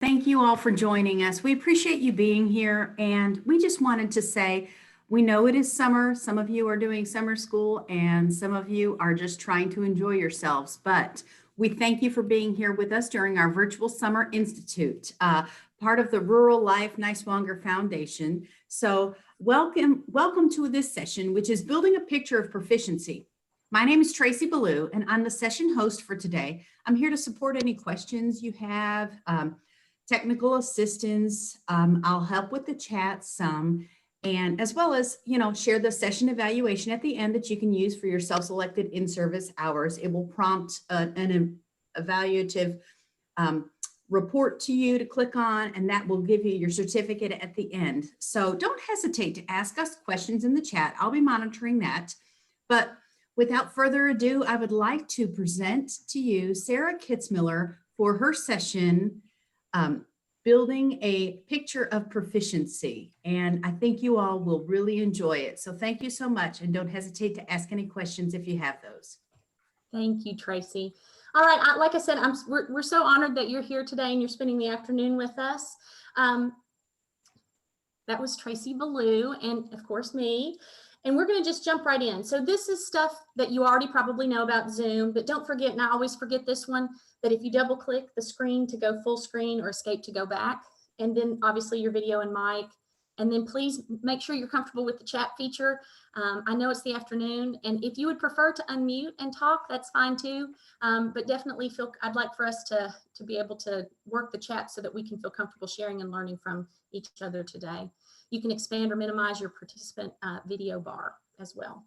Thank you all for joining us. We appreciate you being here, and we just wanted to say, we know it is summer. Some of you are doing summer school, and some of you are just trying to enjoy yourselves, but we thank you for being here with us during our virtual Summer Institute, part of the Rural Life Niswonger Foundation. So welcome to this session, which is Building a Picture of Proficiency. My name is Tracy Ballou, and I'm the session host for today. I'm here to support any questions you have, technical assistance. I'll help with the chat some, and as well as, share the session evaluation at the end that you can use for your self-selected in-service hours. It will prompt an evaluative report to you to click on, and that will give you your certificate at the end. So don't hesitate to ask us questions in the chat. I'll be monitoring that. But without further ado, I would like to present to you Sarah Kitzmiller for her session, Building a Picture of Proficiency. And I think you all will really enjoy it. So thank you so much, and don't hesitate to ask any questions if you have those. Thank you, Tracy. All right, like I said, we're so honored that you're here today and you're spending the afternoon with us. That was Tracy Ballou, and of course me. And we're going to just jump right in. So this is stuff that you already probably know about Zoom, but don't forget, and I always forget this one, that if you double click the screen to go full screen or escape to go back, and then obviously your video and mic, and then please make sure you're comfortable with the chat feature. I know it's the afternoon, and if you would prefer to unmute and talk, that's fine too. But definitely I'd like for us to be able to work the chat so that we can feel comfortable sharing and learning from each other today. You can expand or minimize your participant video bar as well.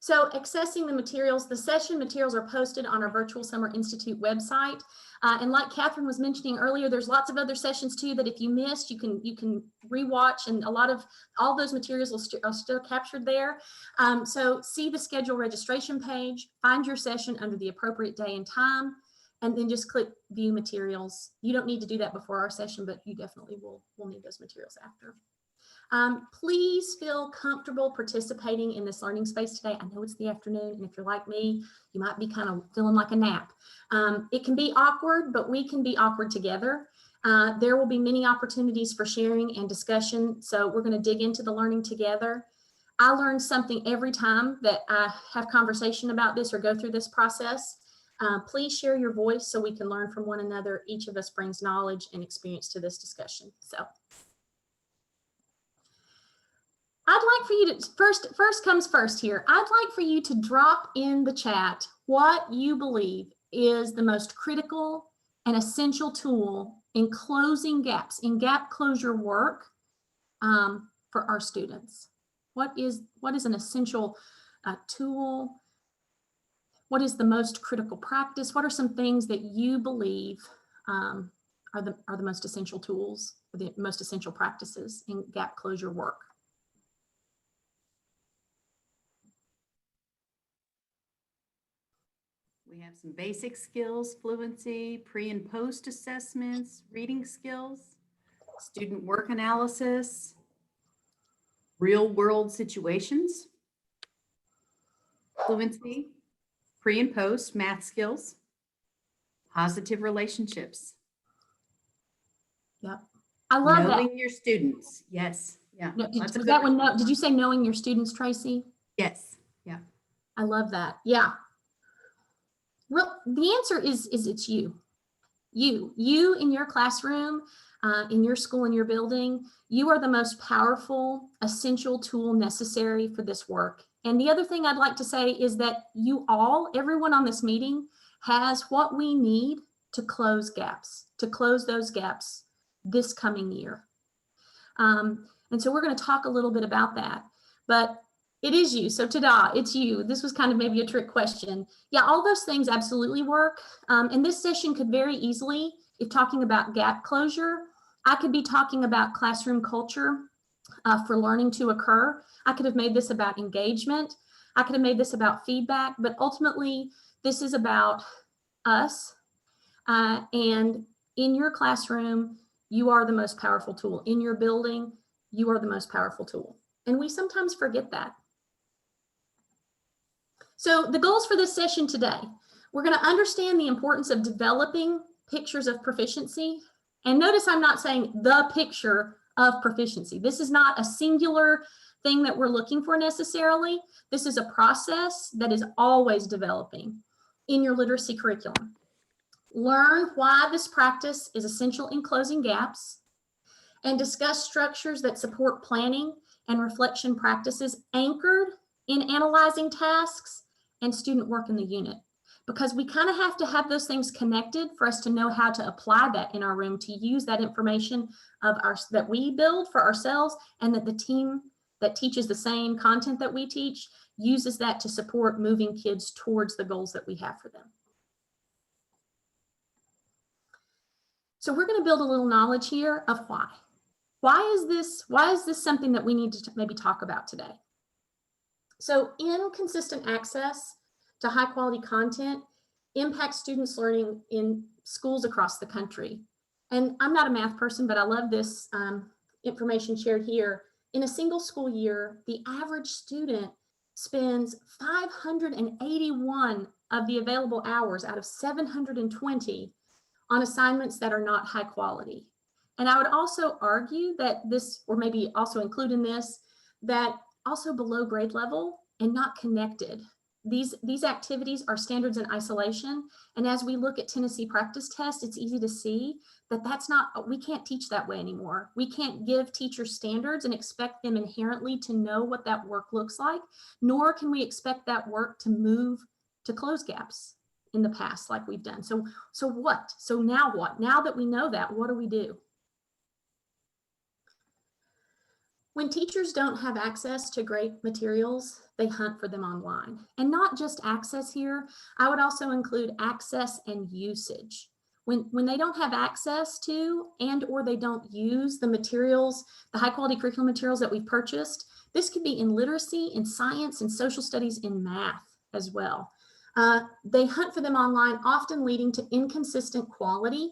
So accessing the materials, the session materials are posted on our Virtual Summer Institute website. And like Catherine was mentioning earlier, there's lots of other sessions too that if you missed, you can rewatch, and all those materials are still captured there. So see the schedule registration page, find your session under the appropriate day and time, and then just click view materials. You don't need to do that before our session, but you definitely will need those materials after. Please feel comfortable participating in this learning space today. I know it's the afternoon, and if you're like me, you might be kind of feeling like a nap. It can be awkward, but we can be awkward together. There will be many opportunities for sharing and discussion, so we're going to dig into the learning together. I learn something every time that I have conversation about this or go through this process. Please share your voice so we can learn from one another. Each of us brings knowledge and experience to this discussion. So I'd like for you to, first comes first here, I'd like for you to drop in the chat what you believe is the most critical and essential tool in closing gaps, in gap closure work for our students. What is an essential tool? What is the most critical practice? What are some things that you believe are the most essential tools, or the most essential practices in gap closure work? We have some basic skills, fluency, pre and post assessments, reading skills, student work analysis, real world situations, fluency, pre and post math skills, positive relationships. Yep. I love that. Knowing your students. Yes. Yeah. Was that one? Did you say knowing your students, Tracy? Yes. Yeah. I love that. Yeah. Well, the answer is it's you. You in your classroom, in your school, in your building, you are the most powerful, essential tool necessary for this work. And the other thing I'd like to say is that everyone on this meeting has what we need to close those gaps this coming year. And so we're going to talk a little bit about that, but it is you. So ta-da, it's you. This was kind of maybe a trick question. Yeah, all those things absolutely work. And this session could very easily, if talking about gap closure, I could be talking about classroom culture for learning to occur. I could have made this about engagement. I could have made this about feedback, but ultimately this is about us. And in your classroom, you are the most powerful tool. In your building, you are the most powerful tool. And we sometimes forget that. So the goals for this session today, we're going to understand the importance of developing pictures of proficiency. And notice I'm not saying the picture of proficiency. This is not a singular thing that we're looking for necessarily. This is a process that is always developing in your literacy curriculum. Learn why this practice is essential in closing gaps, and discuss structures that support planning and reflection practices anchored in analyzing tasks and student work in the unit. Because we kind of have to have those things connected for us to know how to apply that in our room, to use that information that we build for ourselves, and that the team that teaches the same content that we teach uses that to support moving kids towards the goals that we have for them. So we're going to build a little knowledge here of why. Why is this something that we need to maybe talk about today? So inconsistent access to high quality content impacts students' learning in schools across the country. And I'm not a math person, but I love this information shared here. In a single school year, the average student spends 581 of the available hours out of 720 on assignments that are not high quality. And I would also argue that this, or maybe also include in this, that also below grade level and not connected. These activities are standards in isolation. And as we look at Tennessee practice tests, it's easy to see that we can't teach that way anymore. We can't give teachers standards and expect them inherently to know what that work looks like, nor can we expect that work to move to close gaps in the past like we've done. So what? So now what? Now that we know that, what do we do? When teachers don't have access to great materials, they hunt for them online. And not just access here, I would also include access and usage. When they don't have access to or they don't use the materials, the high quality curriculum materials that we've purchased, this could be in literacy, in science, in social studies, in math as well. They hunt for them online, often leading to inconsistent quality.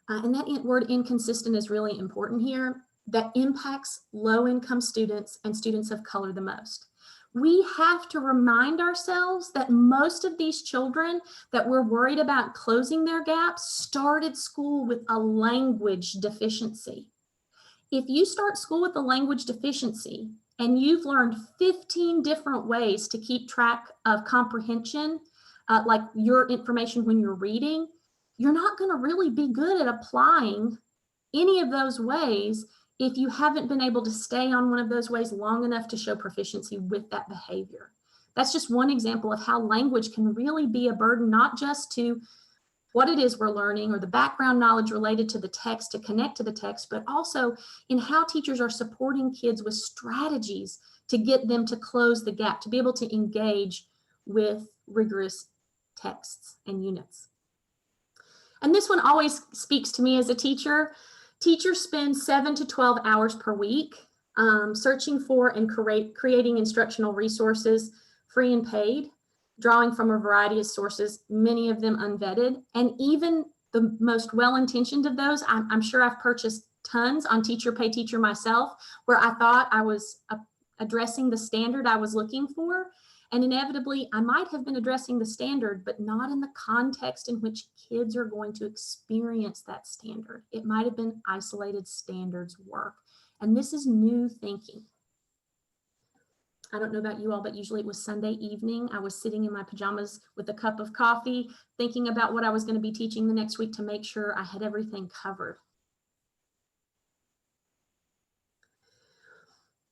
And that word inconsistent is really important here. That impacts low-income students and students of color the most. We have to remind ourselves that most of these children that we're worried about closing their gaps started school with a language deficiency. If you start school with a language deficiency and you've learned 15 different ways to keep track of comprehension, like your information when you're reading, you're not going to really be good at applying any of those ways if you haven't been able to stay on one of those ways long enough to show proficiency with that behavior. That's just one example of how language can really be a burden, not just to what it is we're learning or the background knowledge related to the text to connect to the text, but also in how teachers are supporting kids with strategies to get them to close the gap, to be able to engage with rigorous texts and units. And this one always speaks to me as a teacher. Teachers spend 7 to 12 hours per week searching for and creating instructional resources, free and paid, drawing from a variety of sources, many of them unvetted. And even the most well-intentioned of those, I'm sure I've purchased tons on Teacher Pay Teacher myself, where I thought I was addressing the standard I was looking for. And inevitably, I might have been addressing the standard, but not in the context in which kids are going to experience that standard. It might have been isolated standards work. And this is new thinking. I don't know about you all, but usually it was Sunday evening. I was sitting in my pajamas with a cup of coffee, thinking about what I was going to be teaching the next week to make sure I had everything covered.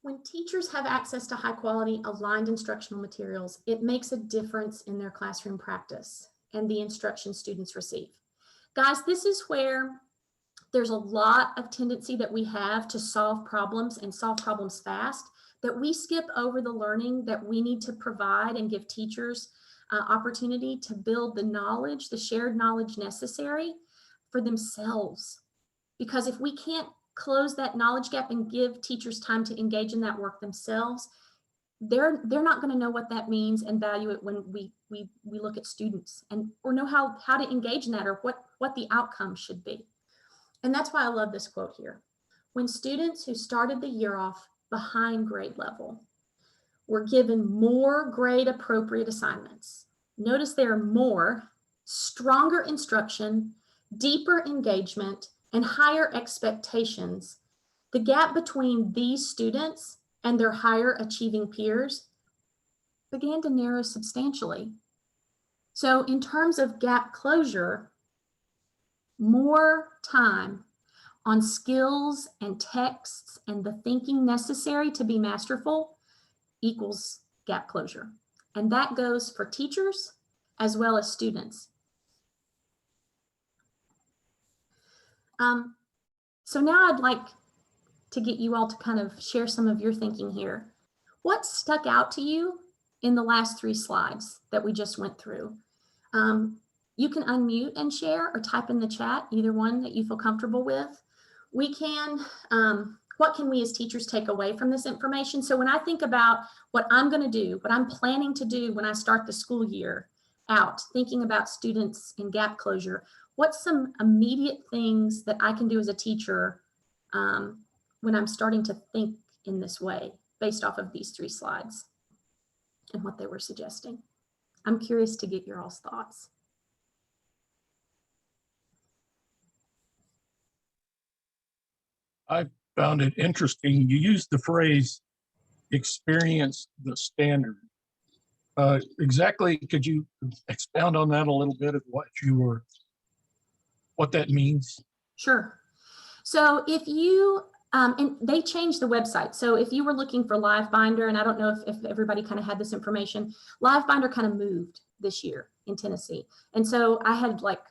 When teachers have access to high quality aligned instructional materials, it makes a difference in their classroom practice and the instruction students receive. Guys, this is where there's a lot of tendency that we have to solve problems and solve problems fast, that we skip over the learning that we need to provide and give teachers opportunity to build the knowledge, the shared knowledge necessary for themselves. Because if we can't close that knowledge gap and give teachers time to engage in that work themselves, they're not going to know what that means and value it when we look at students or know how to engage in that or what the outcome should be. And that's why I love this quote here. When students who started the year off behind grade level were given more grade appropriate assignments, notice there are more, stronger instruction, deeper engagement, and higher expectations, the gap between these students and their higher achieving peers began to narrow substantially. So in terms of gap closure, more time on skills and texts and the thinking necessary to be masterful equals gap closure. And that goes for teachers as well as students. So now I'd like to get you all to kind of share some of your thinking here. What stuck out to you in the last 3 slides that we just went through? You can unmute and share or type in the chat, either one that you feel comfortable with. We can, what can we as teachers take away from this information? So when I think about what I'm going to do, what I'm planning to do when I start the school year out, thinking about students in gap closure, what's some immediate things that I can do as a teacher when I'm starting to think in this way based off of these 3 slides and what they were suggesting? I'm curious to get your all's thoughts. I found it interesting. You used the phrase experience the standard. Exactly, could you expound on that a little bit of what that means? Sure. So if you, and they changed the website. So if you were looking for LiveBinder, and I don't know if everybody kind of had this information, LiveBinder kind of moved this year in Tennessee. And so I had like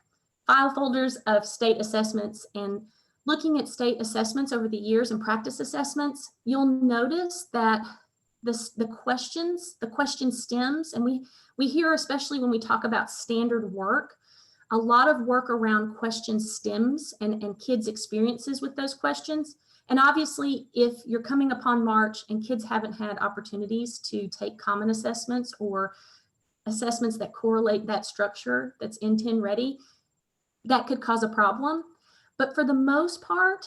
file folders of state assessments, and looking at state assessments over the years and practice assessments, you'll notice that the question stems, and we hear, especially when we talk about standard work, a lot of work around question stems and kids' experiences with those questions. And obviously, if you're coming upon March and kids haven't had opportunities to take common assessments or assessments that correlate that structure that's N10 ready, that could cause a problem. But for the most part,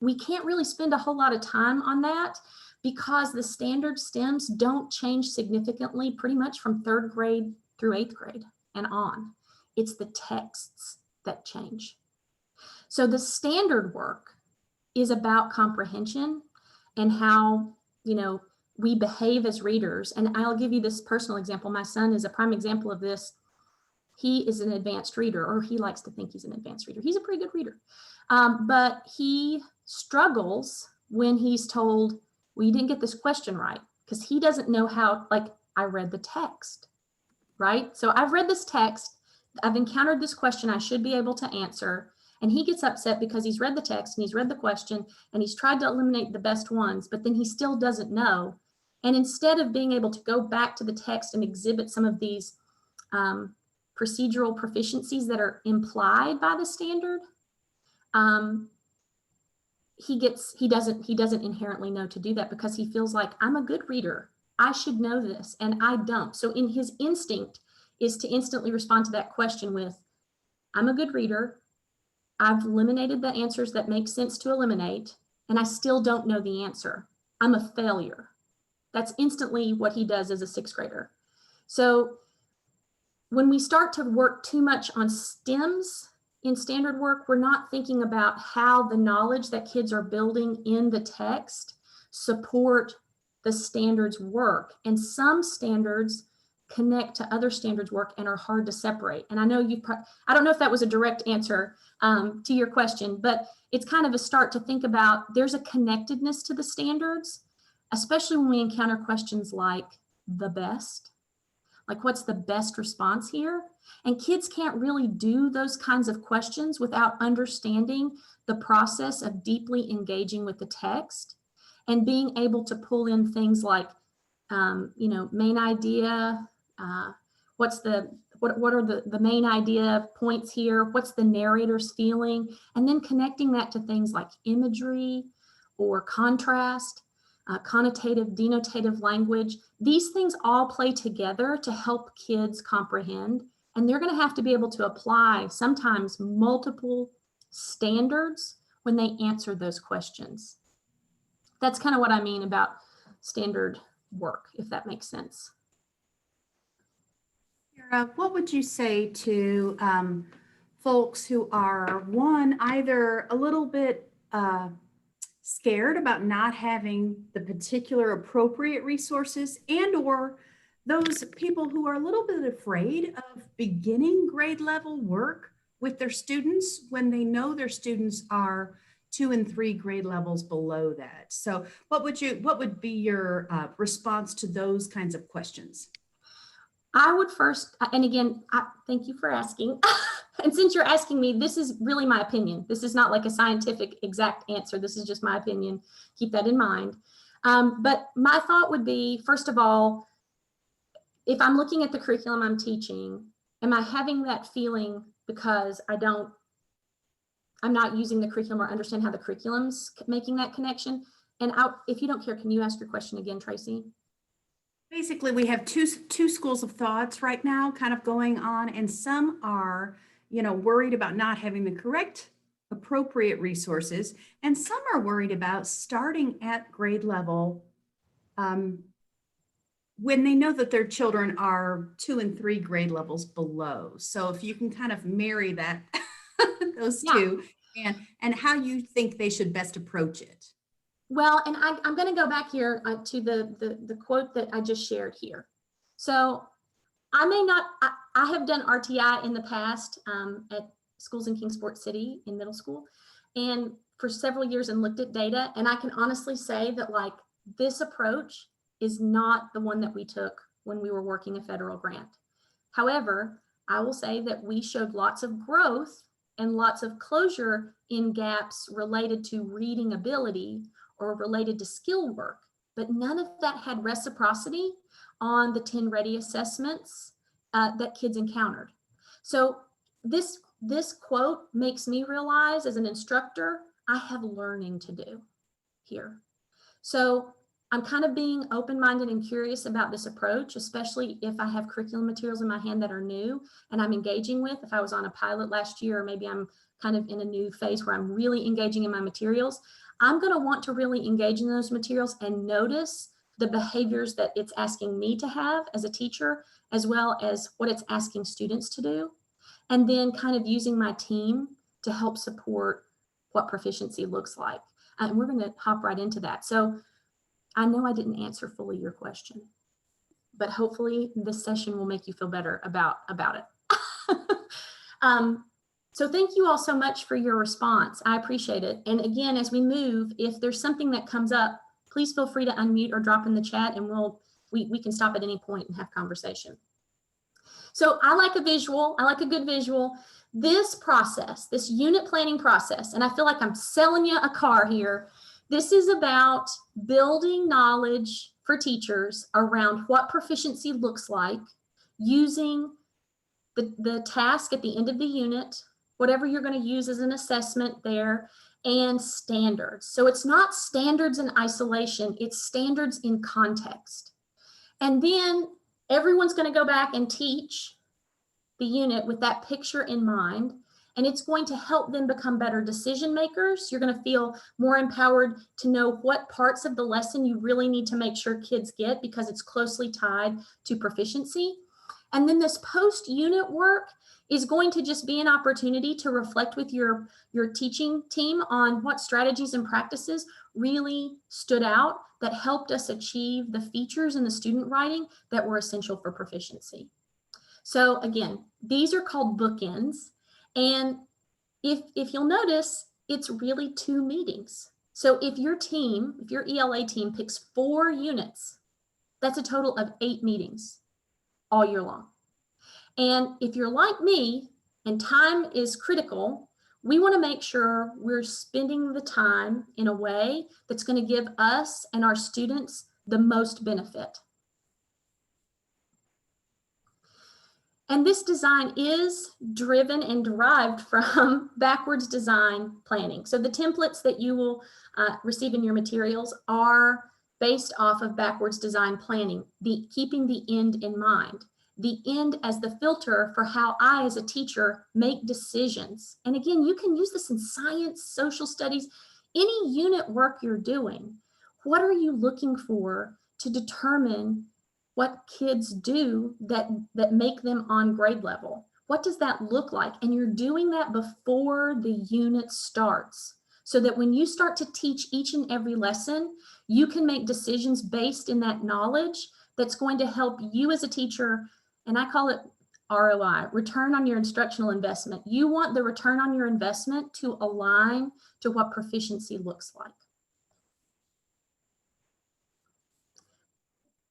we can't really spend a whole lot of time on that because the standard stems don't change significantly pretty much from 3rd grade through 8th grade and on. It's the texts that change. So the standard work is about comprehension and how, we behave as readers. And I'll give you this personal example. My son is a prime example of this. He is an advanced reader, or he likes to think he's an advanced reader. He's a pretty good reader. But he struggles when he's told, well, you didn't get this question right, because he doesn't know how, like, I read the text, right? So I've read this text. I've encountered this question I should be able to answer. And he gets upset because he's read the text and he's read the question and he's tried to eliminate the best ones, but then he still doesn't know. And instead of being able to go back to the text and exhibit some of these procedural proficiencies that are implied by the standard, he doesn't inherently know to do that because he feels like, I'm a good reader, I should know this, and I don't. So in his instinct is to instantly respond to that question with, I'm a good reader, I've eliminated the answers that make sense to eliminate, and I still don't know the answer. I'm a failure. That's instantly what he does as a 6th grader. So when we start to work too much on stems in standard work, we're not thinking about how the knowledge that kids are building in the text support the standards work. And some standards connect to other standards work and are hard to separate. And I know I don't know if that was a direct answer to your question, but it's kind of a start to think about there's a connectedness to the standards, especially when we encounter questions like the best, like what's the best response here? And kids can't really do those kinds of questions without understanding the process of deeply engaging with the text and being able to pull in things like, main idea, what are the main idea points here? What's the narrator's feeling? And then connecting that to things like imagery or contrast, connotative, denotative language. These things all play together to help kids comprehend. And they're going to have to be able to apply sometimes multiple standards when they answer those questions. That's kind of what I mean about standard work, if that makes sense. Sarah, what would you say to folks who are, one, either a little bit scared about not having the particular appropriate resources, and or those people who are a little bit afraid of beginning grade level work with their students when they know their students are 2 and 3 grade levels below that. So what would be your response to those kinds of questions? I would first, and again, thank you for asking. And since you're asking me, this is really my opinion. This is not like a scientific exact answer. This is just my opinion. Keep that in mind. But my thought would be, first of all, if I'm looking at the curriculum I'm teaching, am I having that feeling because I'm not using the curriculum or understand how the curriculum's making that connection? And if you don't care, can you ask your question again, Tracy? Basically, we have two schools of thoughts right now kind of going on, and some are, worried about not having the correct appropriate resources, and some are worried about starting at grade level when they know that their children are 2 and 3 grade levels below. So if you can kind of marry that, those two, and how you think they should best approach it. Well, and I'm going to go back here to the quote that I just shared here. So I have done RTI in the past at schools in Kingsport City in middle school, and for several years, and looked at data. And I can honestly say that like this approach is not the one that we took when we were working a federal grant. However, I will say that we showed lots of growth and lots of closure in gaps related to reading ability or related to skill work, but none of that had reciprocity on the 10 ready assessments that kids encountered. So this quote makes me realize as an instructor, I have learning to do here. So I'm kind of being open-minded and curious about this approach, especially if I have curriculum materials in my hand that are new and I'm engaging with. If I was on a pilot last year, or maybe I'm kind of in a new phase where I'm really engaging in my materials, I'm going to want to really engage in those materials and notice the behaviors that it's asking me to have as a teacher, as well as what it's asking students to do. And then kind of using my team to help support what proficiency looks like. And we're going to hop right into that. So I know I didn't answer fully your question, but hopefully this session will make you feel better about it. So thank you all so much for your response. I appreciate it. And again, as we move, if there's something that comes up, please feel free to unmute or drop in the chat, and we can stop at any point and have conversation. So I like a visual. I like a good visual. This process, this unit planning process, and I feel like I'm selling you a car here. This is about building knowledge for teachers around what proficiency looks like, using the task at the end of the unit, whatever you're going to use as an assessment there, and standards. So it's not standards in isolation, it's standards in context. And then everyone's going to go back and teach the unit with that picture in mind, and it's going to help them become better decision makers. You're going to feel more empowered to know what parts of the lesson you really need to make sure kids get, because it's closely tied to proficiency. And then this post-unit work is going to just be an opportunity to reflect with your teaching team on what strategies and practices really stood out that helped us achieve the features in the student writing that were essential for proficiency. So again, these are called bookends. And if you'll notice, it's really 2 meetings. So if your ELA team picks 4 units, that's a total of 8 meetings all year long. And if you're like me and time is critical, we want to make sure we're spending the time in a way that's going to give us and our students the most benefit. And this design is driven and derived from backwards design planning. So the templates that you will receive in your materials are based off of backwards design planning, keeping the end in mind. The end as the filter for how I, as a teacher, make decisions. And again, you can use this in science, social studies, any unit work you're doing. What are you looking for to determine what kids do that make them on grade level? What does that look like? And you're doing that before the unit starts, so that when you start to teach each and every lesson, you can make decisions based in that knowledge that's going to help you as a teacher. And I call it ROI, return on your instructional investment. You want the return on your investment to align to what proficiency looks like.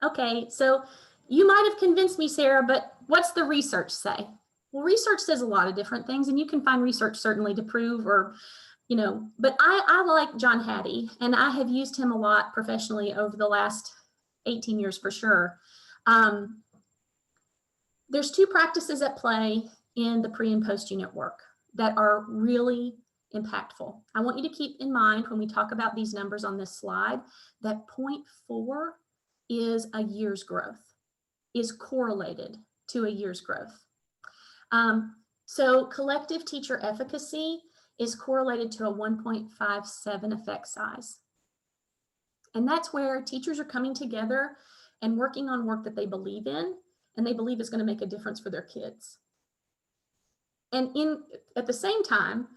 Okay, so you might have convinced me, Sarah, but what's the research say? Well, research says a lot of different things, and you can find research certainly to prove, or, you know, but I like John Hattie, and I have used him a lot professionally over the last 18 years for sure. There's two practices at play in the pre and post unit work that are really impactful. I want you to keep in mind when we talk about these numbers on this slide that 0.4 is a year's growth, is correlated to a year's growth. So collective teacher efficacy is correlated to a 1.57 effect size. And that's where teachers are coming together and working on work that they believe in and they believe is going to make a difference for their kids. And at the same time,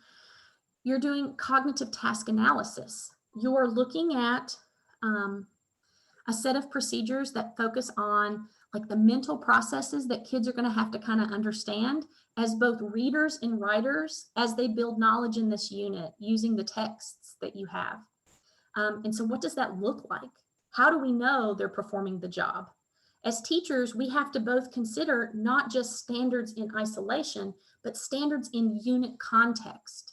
you're doing cognitive task analysis. You're looking at a set of procedures that focus on like the mental processes that kids are going to have to kind of understand as both readers and writers as they build knowledge in this unit using the texts that you have. And so what does that look like? How do we know they're performing the job? As teachers, we have to both consider not just standards in isolation, but standards in unit context.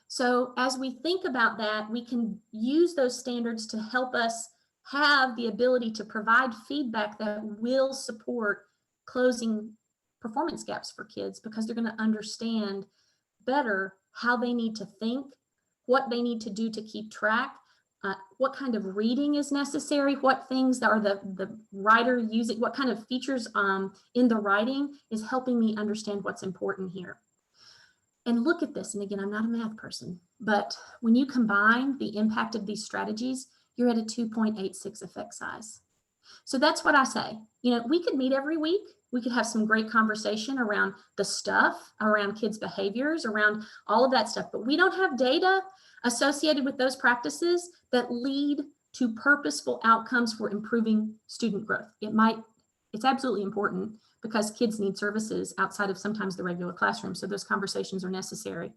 So as we think about that, we can use those standards to help us have the ability to provide feedback that will support closing performance gaps for kids, because they're going to understand better how they need to think, what they need to do to keep track, what kind of reading is necessary, what things are the writer using, what kind of features in the writing is helping me understand what's important here. And look at this, and again, I'm not a math person, but when you combine the impact of these strategies, you're at a 2.86 effect size. So that's what I say. You know, we could meet every week. We could have some great conversation around the stuff, around kids' behaviors, around all of that stuff, but we don't have data associated with those practices that lead to purposeful outcomes for improving student growth. It's absolutely important because kids need services outside of sometimes the regular classroom, so those conversations are necessary.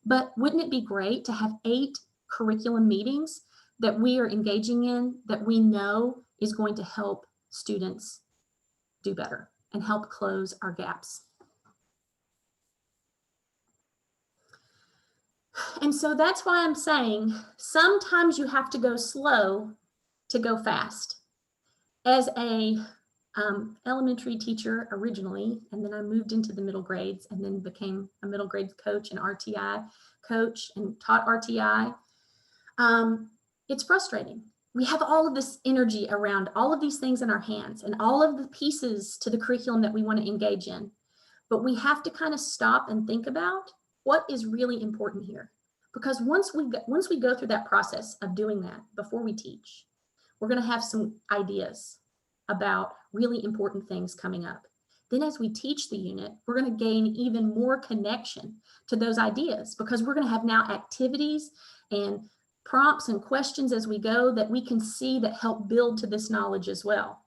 But wouldn't it be great to have 8 curriculum meetings that we are engaging in that we know is going to help students do better and help close our gaps? And so that's why I'm saying sometimes you have to go slow to go fast. As a elementary teacher originally, and then I moved into the middle grades and then became a middle grade coach and RTI coach and taught RTI. It's frustrating. We have all of this energy around all of these things in our hands and all of the pieces to the curriculum that we want to engage in. But we have to kind of stop and think about what is really important here. Because once we go through that process of doing that before we teach, we're going to have some ideas about really important things coming up. Then as we teach the unit, we're going to gain even more connection to those ideas, because we're going to have now activities and prompts and questions as we go that we can see that help build to this knowledge as well.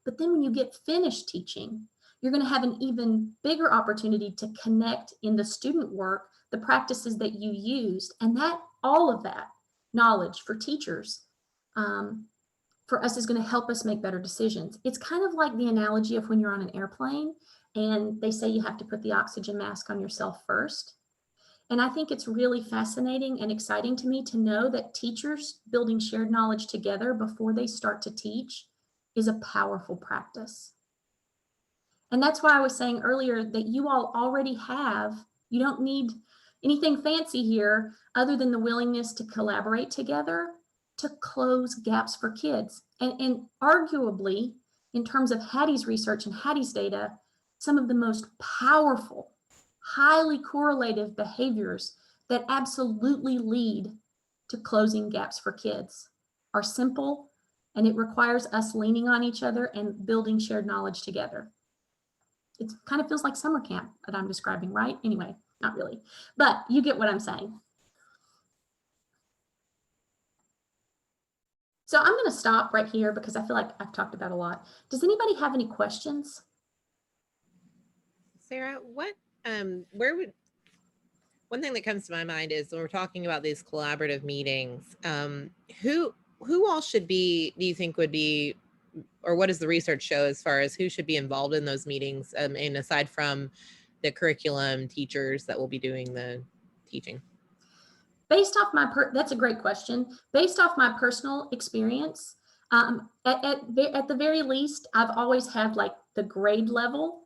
But then when you get finished teaching, you're going to have an even bigger opportunity to connect in the student work, the practices that you used, and that all of that knowledge for teachers, for us, is going to help us make better decisions. It's kind of like the analogy of when you're on an airplane and they say you have to put the oxygen mask on yourself first. And I think it's really fascinating and exciting to me to know that teachers building shared knowledge together before they start to teach is a powerful practice. And that's why I was saying earlier that you all already have, you don't need anything fancy here other than the willingness to collaborate together to close gaps for kids. And arguably, in terms of Hattie's research and Hattie's data, some of the most powerful, highly correlative behaviors that absolutely lead to closing gaps for kids are simple, and it requires us leaning on each other and building shared knowledge together. it kind of feels like summer camp that I'm describing, right? Anyway, not really, but you get what I'm saying. So I'm going to stop right here because I feel like I've talked about a lot. Does anybody have any questions? Sarah, what, one thing that comes to my mind is when we're talking about these collaborative meetings, who all should be, do you think would be, or what does the research show as far as who should be involved in those meetings? And aside from the curriculum teachers that will be doing the teaching? Based off that's a great question. Based off my personal experience, at the very least, I've always had like the grade level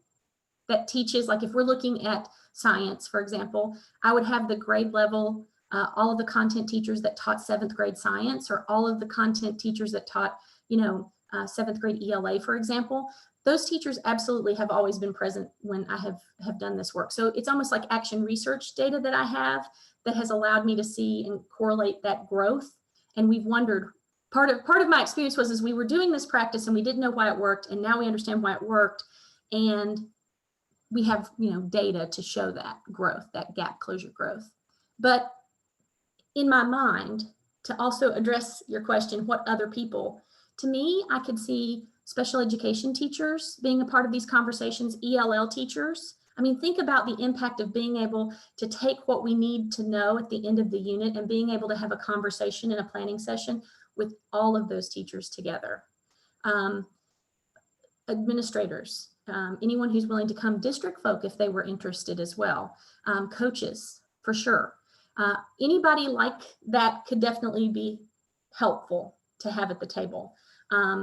that teaches, like if we're looking at science, for example, I would have the grade level, all of the content teachers that taught 7th grade science, or all of the content teachers that taught, 7th grade ELA, for example. Those teachers absolutely have always been present when I have done this work. So it's almost like action research data that I have that has allowed me to see and correlate that growth. And we've wondered, part of my experience was, we were doing this practice and we didn't know why it worked, and now we understand why it worked. And we have, data to show that growth, that gap closure growth. But in my mind, to also address your question, what other people, to me, I could see special education teachers being a part of these conversations, ELL teachers. I mean, think about the impact of being able to take what we need to know at the end of the unit and being able to have a conversation in a planning session with all of those teachers together. Administrators, anyone who's willing to come, district folk if they were interested as well, coaches for sure. Anybody like that could definitely be helpful to have at the table.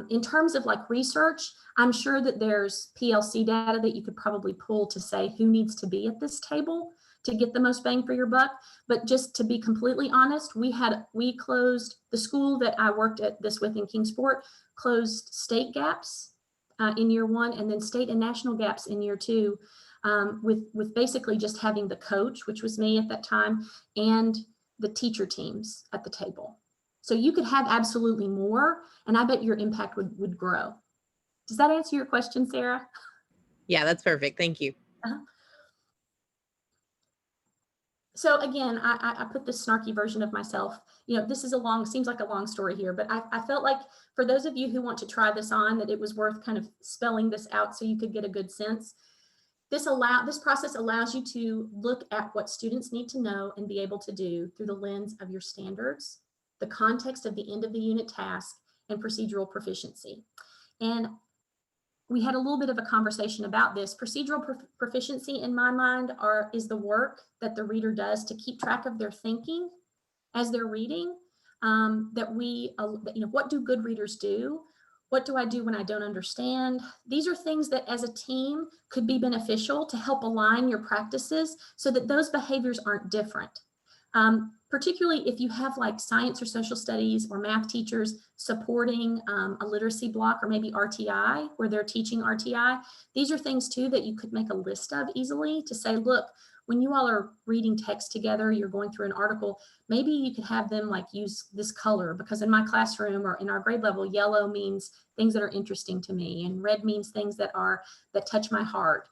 In terms of like research, I'm sure that there's PLC data that you could probably pull to say who needs to be at this table to get the most bang for your buck. But just to be completely honest, we closed, the school that I worked at this with in Kingsport closed state gaps in year 1, and then state and national gaps in year 2, with basically just having the coach, which was me at that time, and the teacher teams at the table. So you could have absolutely more, and I bet your impact would grow. Does that answer your question, Sarah? Yeah, that's perfect. Thank you. So again, I put this snarky version of myself. This is seems like a long story here, but I felt like for those of you who want to try this on, that it was worth kind of spelling this out so you could get a good sense. This process allows you to look at what students need to know and be able to do through the lens of your standards, the context of the end of the unit task, and procedural proficiency. And we had a little bit of a conversation about this. Procedural proficiency, in my mind, is the work that the reader does to keep track of their thinking as they're reading. What do good readers do? What do I do when I don't understand? These are things that as a team could be beneficial to help align your practices so that those behaviors aren't different. Particularly if you have like science or social studies or math teachers supporting a literacy block, or maybe RTI, where they're teaching RTI. These are things too that you could make a list of easily to say, look, when you all are reading text together, you're going through an article, maybe you could have them like use this color, because in my classroom or in our grade level, yellow means things that are interesting to me, and red means things that touch my heart.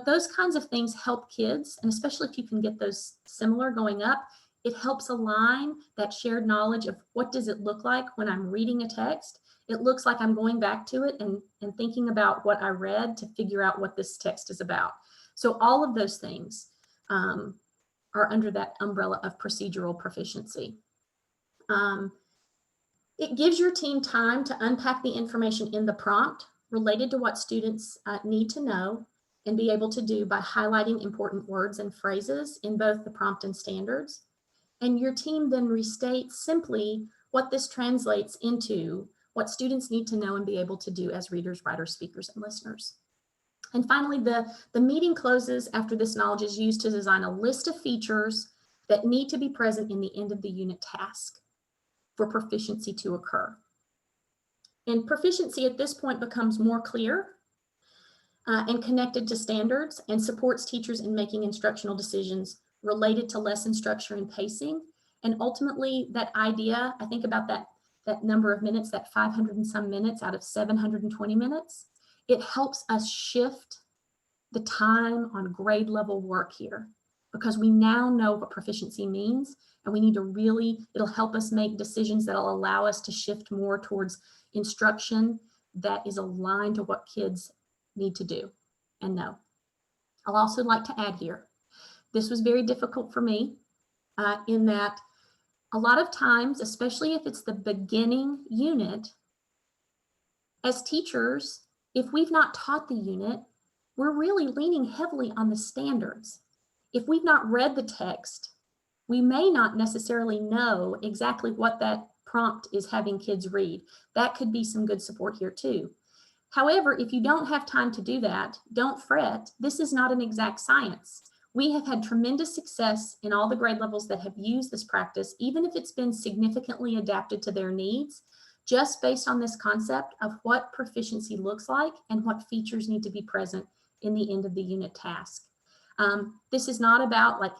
Those kinds of things help kids, and especially if you can get those similar going up, it helps align that shared knowledge of what does it look like when I'm reading a text. It looks like I'm going back to it and thinking about what I read to figure out what this text is about. So all of those things are under that umbrella of procedural proficiency. It gives your team time to unpack the information in the prompt related to what students need to know and be able to do by highlighting important words and phrases in both the prompt and standards. And your team then restates simply what this translates into, what students need to know and be able to do as readers, writers, speakers, and listeners. And finally, the meeting closes after this knowledge is used to design a list of features that need to be present in the end of the unit task for proficiency to occur. And proficiency at this point becomes more clear and connected to standards, and supports teachers in making instructional decisions related to lesson structure and pacing. And ultimately that idea, I think about that number of minutes, that 500 and some minutes out of 720 minutes, it helps us shift the time on grade level work here, because we now know what proficiency means, and we need to really, it'll help us make decisions that'll allow us to shift more towards instruction that is aligned to what kids need to do and know. I'll also like to add here, this was very difficult for me in that a lot of times, especially if it's the beginning unit, as teachers, if we've not taught the unit, we're really leaning heavily on the standards. If we've not read the text, we may not necessarily know exactly what that prompt is having kids read. That could be some good support here too. However, if you don't have time to do that, don't fret. This is not an exact science. We have had tremendous success in all the grade levels that have used this practice, even if it's been significantly adapted to their needs, just based on this concept of what proficiency looks like and what features need to be present in the end of the unit task. This is not about like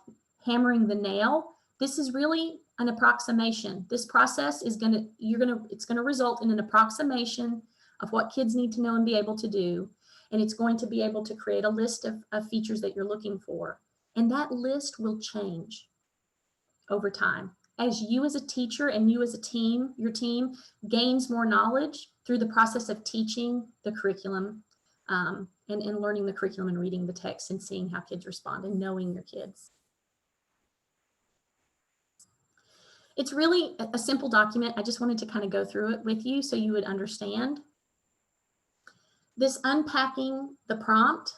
hammering the nail. This is really an approximation. This process is it's gonna result in an approximation of what kids need to know and be able to do. And it's going to be able to create a list of features that you're looking for. And that list will change over time. As you as a teacher and you as a team, your team gains more knowledge through the process of teaching the curriculum and learning the curriculum and reading the text and seeing how kids respond and knowing your kids. It's really a simple document. I just wanted to kind of go through it with you so you would understand. This unpacking the prompt,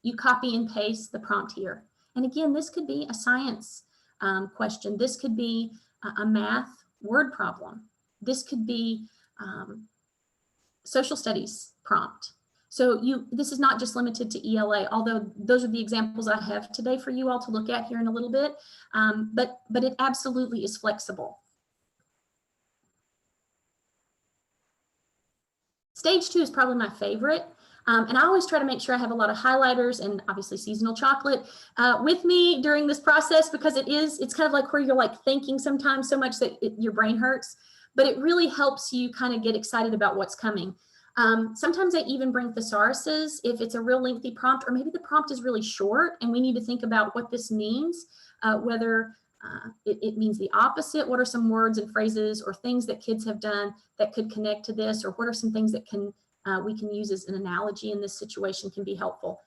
you copy and paste the prompt here. And again, this could be a science question. This could be a math word problem. This could be social studies prompt. So this is not just limited to ELA, although those are the examples I have today for you all to look at here in a little bit, but it absolutely is flexible. Stage 2 is probably my favorite. And I always try to make sure I have a lot of highlighters and obviously seasonal chocolate with me during this process, because it's kind of like where you're like thinking sometimes so much that your brain hurts, but it really helps you kind of get excited about what's coming. Sometimes I even bring thesauruses if it's a real lengthy prompt, or maybe the prompt is really short and we need to think about what this means, whether it means the opposite. What are some words and phrases or things that kids have done that could connect to this, or what are some things that we can use as an analogy in this situation can be helpful.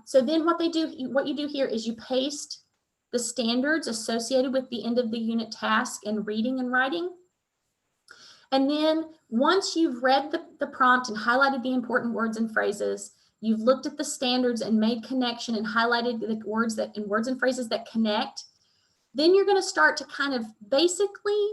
So then what you do here is you paste the standards associated with the end of the unit task and reading and writing. And then once you've read the prompt and highlighted the important words and phrases, you've looked at the standards and made connection and highlighted the words and phrases that connect, then you're going to start to kind of basically,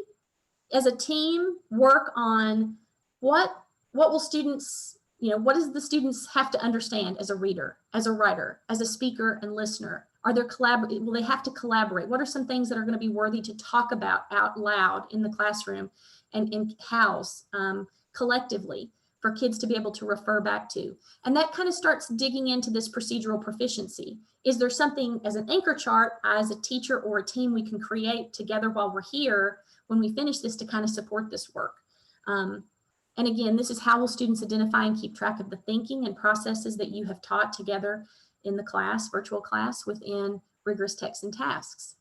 as a team, work on what will students, what does the students have to understand as a reader, as a writer, as a speaker and listener? Will they have to collaborate? What are some things that are going to be worthy to talk about out loud in the classroom and house collectively for kids to be able to refer back to? And that kind of starts digging into this procedural proficiency. Is there something as an anchor chart, as a teacher or a team, we can create together while we're here when we finish this to kind of support this work? And again, this is how will students identify and keep track of the thinking and processes that you have taught together in the class, virtual class, within rigorous texts and tasks.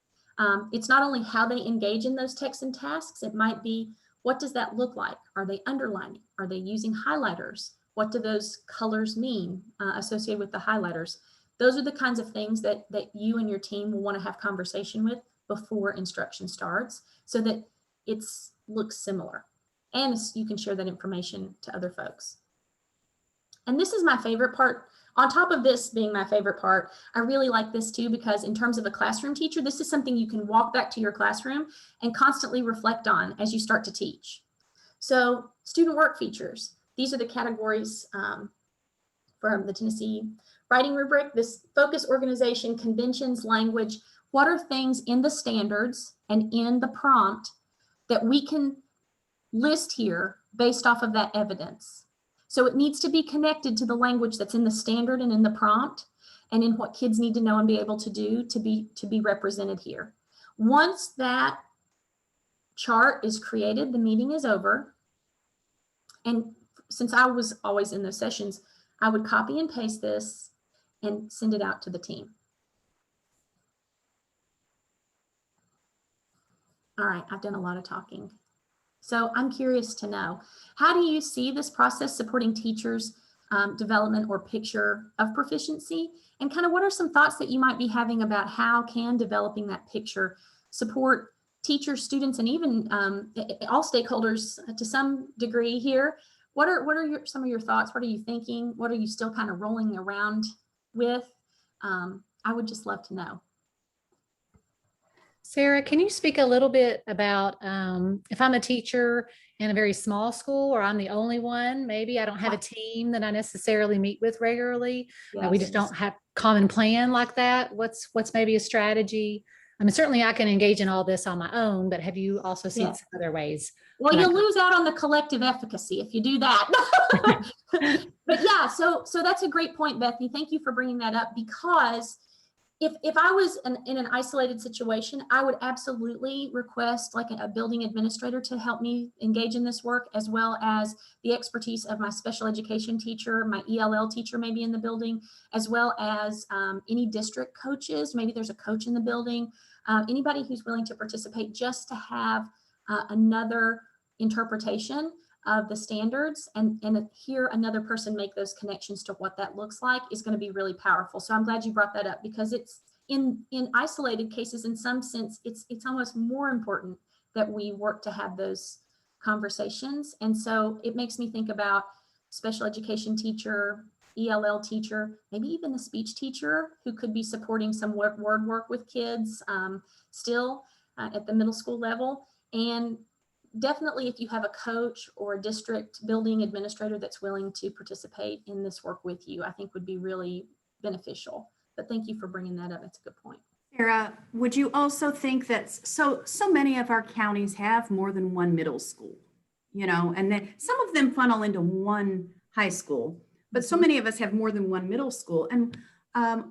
It's not only how they engage in those texts and tasks, it might be, what does that look like? Are they underlining? Are they using highlighters? What do those colors mean associated with the highlighters? Those are the kinds of things that you and your team will want to have conversation with before instruction starts, so that it looks similar. And you can share that information to other folks. And this is my favorite part. On top of this being my favorite part, I really like this too, because in terms of a classroom teacher, this is something you can walk back to your classroom and constantly reflect on as you start to teach. So student work features, these are the categories from the Tennessee writing rubric: this focus, organization, conventions, language. What are things in the standards and in the prompt that we can list here based off of that evidence? So it needs to be connected to the language that's in the standard and in the prompt, and in what kids need to know and be able to do to be represented here. Once that chart is created, the meeting is over. And since I was always in those sessions, I would copy and paste this and send it out to the team. All right, I've done a lot of talking. So I'm curious to know, how do you see this process supporting teachers' development or picture of proficiency? And kind of what are some thoughts that you might be having about how can developing that picture support teachers, students, and even all stakeholders to some degree here? What are some of your thoughts? What are you thinking? What are you still kind of rolling around with? I would just love to know. Sarah, can you speak a little bit about if I'm a teacher in a very small school, or I'm the only one, maybe I don't have a team that I necessarily meet with regularly. Yes. We just don't have common plan like that. What's maybe a strategy? I mean, certainly I can engage in all this on my own, but have you also seen some other ways? Well, you'll lose out on the collective efficacy if you do that. But yeah, so that's a great point, Bethany. Thank you for bringing that up, because if I was in an isolated situation, I would absolutely request like a building administrator to help me engage in this work, as well as the expertise of my special education teacher, my ELL teacher maybe in the building, as well as any district coaches. Maybe there's a coach in the building, anybody who's willing to participate, just to have another interpretation of the standards and hear another person make those connections to what that looks like is going to be really powerful. So I'm glad you brought that up, because it's in isolated cases, in some sense, it's almost more important that we work to have those conversations. And so it makes me think about special education teacher, ELL teacher, maybe even the speech teacher who could be supporting some word work with kids still at the middle school level. And definitely, if you have a coach or a district building administrator that's willing to participate in this work with you, I think would be really beneficial. But thank you for bringing that up. That's a good point. Sarah, would you also think that so many of our counties have more than one middle school, and then some of them funnel into one high school, but so many of us have more than one middle school. And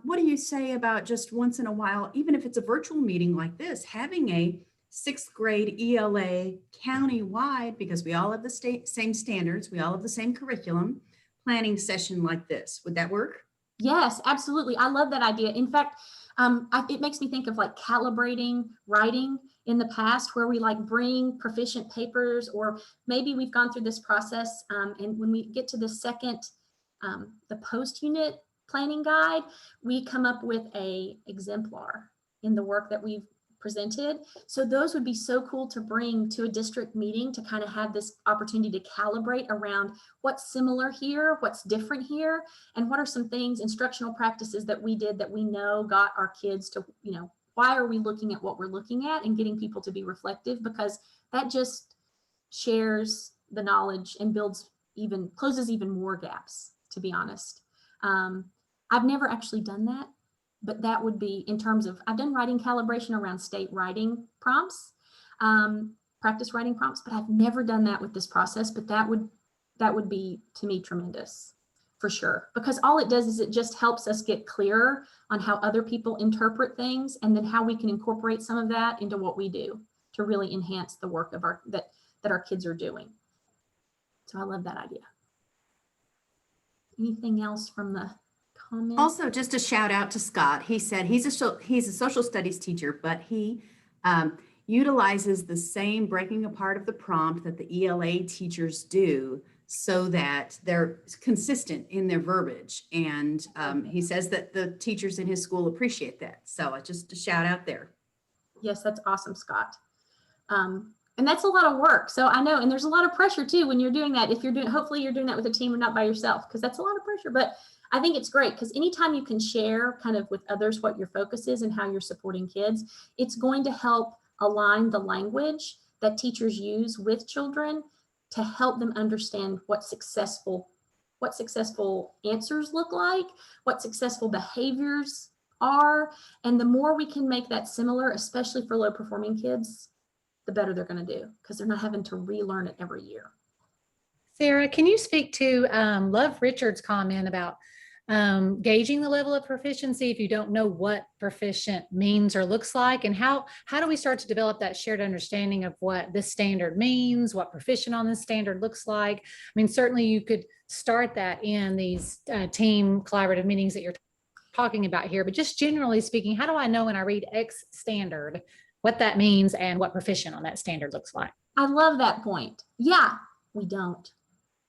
what do you say about just once in a while, even if it's a virtual meeting like this, having a 6th grade ELA countywide, because we all have the same standards, we all have the same curriculum, planning session like this? Would that work? Yes, absolutely. I love that idea. In fact, it makes me think of like calibrating writing in the past, where we like bring proficient papers, or maybe we've gone through this process. And when we get to the second, the post-unit planning guide, we come up with a exemplar in the work that we've presented. So those would be so cool to bring to a district meeting, to kind of have this opportunity to calibrate around what's similar here, what's different here, and what are some things, instructional practices that we did that we know got our kids to, why are we looking at what we're looking at, and getting people to be reflective, because that just shares the knowledge and closes even more gaps, to be honest. I've never actually done that, but that would be, in terms of, I've done writing calibration around state writing prompts, practice writing prompts, but I've never done that with this process. But that would be, to me, tremendous, for sure, because all it does is it just helps us get clearer on how other people interpret things, and then how we can incorporate some of that into what we do to really enhance the work of that our kids are doing. So I love that idea. Anything else from the comments? Also, just a shout out to Scott. He said he's a social studies teacher, but he utilizes the same breaking apart of the prompt that the ELA teachers do, so that they're consistent in their verbiage. And he says that the teachers in his school appreciate that. So just a shout out there. Yes, that's awesome, Scott. And that's a lot of work. So I know, and there's a lot of pressure too when you're doing that. If you're doing, hopefully you're doing that with a team and not by yourself, because that's a lot of pressure. But I think it's great, because anytime you can share kind of with others what your focus is and how you're supporting kids, it's going to help align the language that teachers use with children to help them understand what successful answers look like, what successful behaviors are. And the more we can make that similar, especially for low performing kids, the better they're going to do, because they're not having to relearn it every year. Sarah, can you speak to Love Richard's comment about gauging the level of proficiency if you don't know what proficient means or looks like, and how do we start to develop that shared understanding of what this standard means, what proficient on this standard looks like? I mean, certainly you could start that in these team collaborative meetings that you're. talking about here, but just generally speaking, how do I know when I read X standard, what that means and what proficient on that standard looks like? I love that point. Yeah, we don't.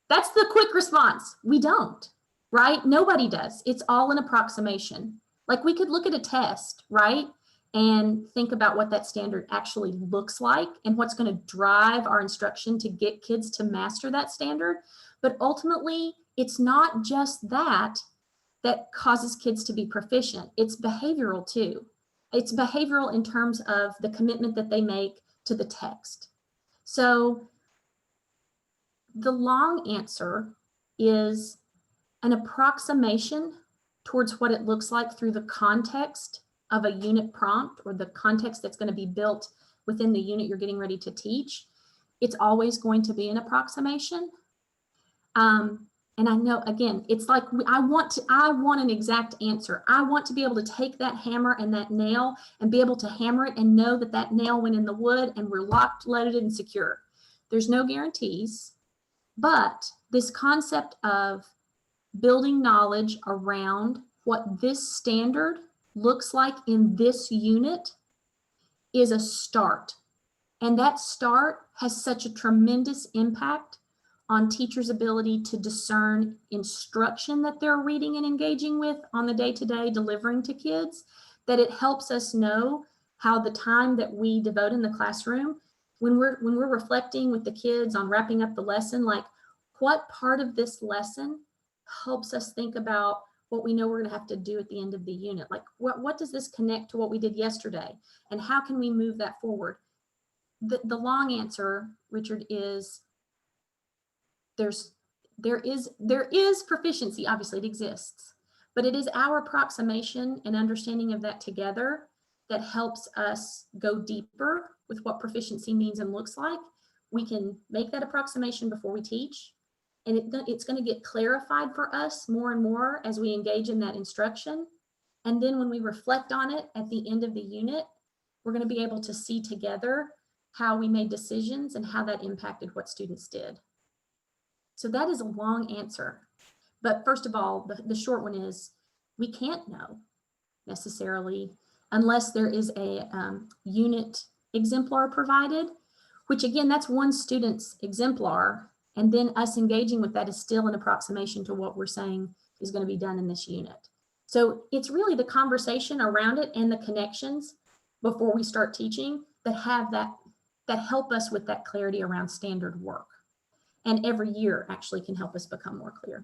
That's the quick response. We don't, right? Nobody does. It's all an approximation. Like we could look at a test, right? And think about what that standard actually looks like and what's going to drive our instruction to get kids to master that standard. But ultimately, it's not just that causes kids to be proficient. It's behavioral too. It's behavioral in terms of the commitment that they make to the text. So the long answer is an approximation towards what it looks like through the context of a unit prompt or the context that's going to be built within the unit you're getting ready to teach. It's always going to be an approximation. And I know, again, it's like I want an exact answer. I want to be able to take that hammer and that nail and be able to hammer it and know that that nail went in the wood and we're locked, loaded, and secure. There's no guarantees, but this concept of building knowledge around what this standard looks like in this unit is a start. And that start has such a tremendous impact on teachers' ability to discern instruction that they're reading and engaging with on the day-to-day delivering to kids, that it helps us know how the time that we devote in the classroom, when we're reflecting with the kids on wrapping up the lesson, like what part of this lesson helps us think about what we know we're going to have to do at the end of the unit. Like what does this connect to what we did yesterday? And how can we move that forward? The long answer, Richard, is there is proficiency, obviously it exists, but it is our approximation and understanding of that together that helps us go deeper with what proficiency means and looks like. We can make that approximation before we teach, and it's going to get clarified for us more and more as we engage in that instruction. And then when we reflect on it at the end of the unit, we're going to be able to see together how we made decisions and how that impacted what students did. So that is a long answer. But first of all, the short one is we can't know necessarily unless there is a unit exemplar provided, which again, that's one student's exemplar. And then us engaging with that is still an approximation to what we're saying is going to be done in this unit. So it's really the conversation around it and the connections before we start teaching that have that help us with that clarity around standard work. And every year actually can help us become more clear.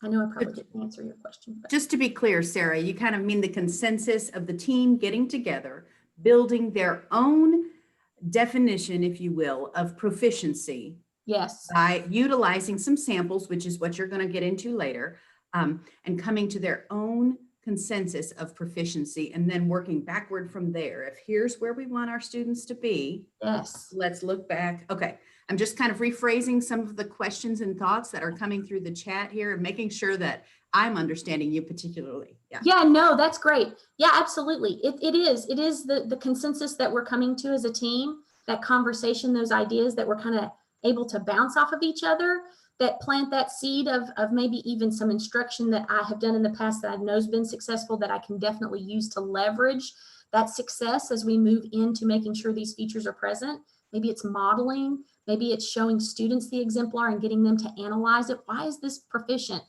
I know I probably didn't answer your question. But. Just to be clear, Sarah, you kind of mean the consensus of the team getting together, building their own definition, if you will, of proficiency. Yes. By utilizing some samples, which is what you're going to get into later, and coming to their own consensus of proficiency and then working backward from there. If here's where we want our students to be, yes, let's look back. Okay. I'm just kind of rephrasing some of the questions and thoughts that are coming through the chat here and making sure that I'm understanding you particularly. Yeah, no, that's great. Yeah, absolutely. It is the consensus that we're coming to as a team, that conversation, those ideas that we're kind of able to bounce off of each other, that plant that seed of maybe even some instruction that I have done in the past that I know has been successful that I can definitely use to leverage that success as we move into making sure these features are present. Maybe it's modeling, maybe it's showing students the exemplar and getting them to analyze it. Why is this proficient?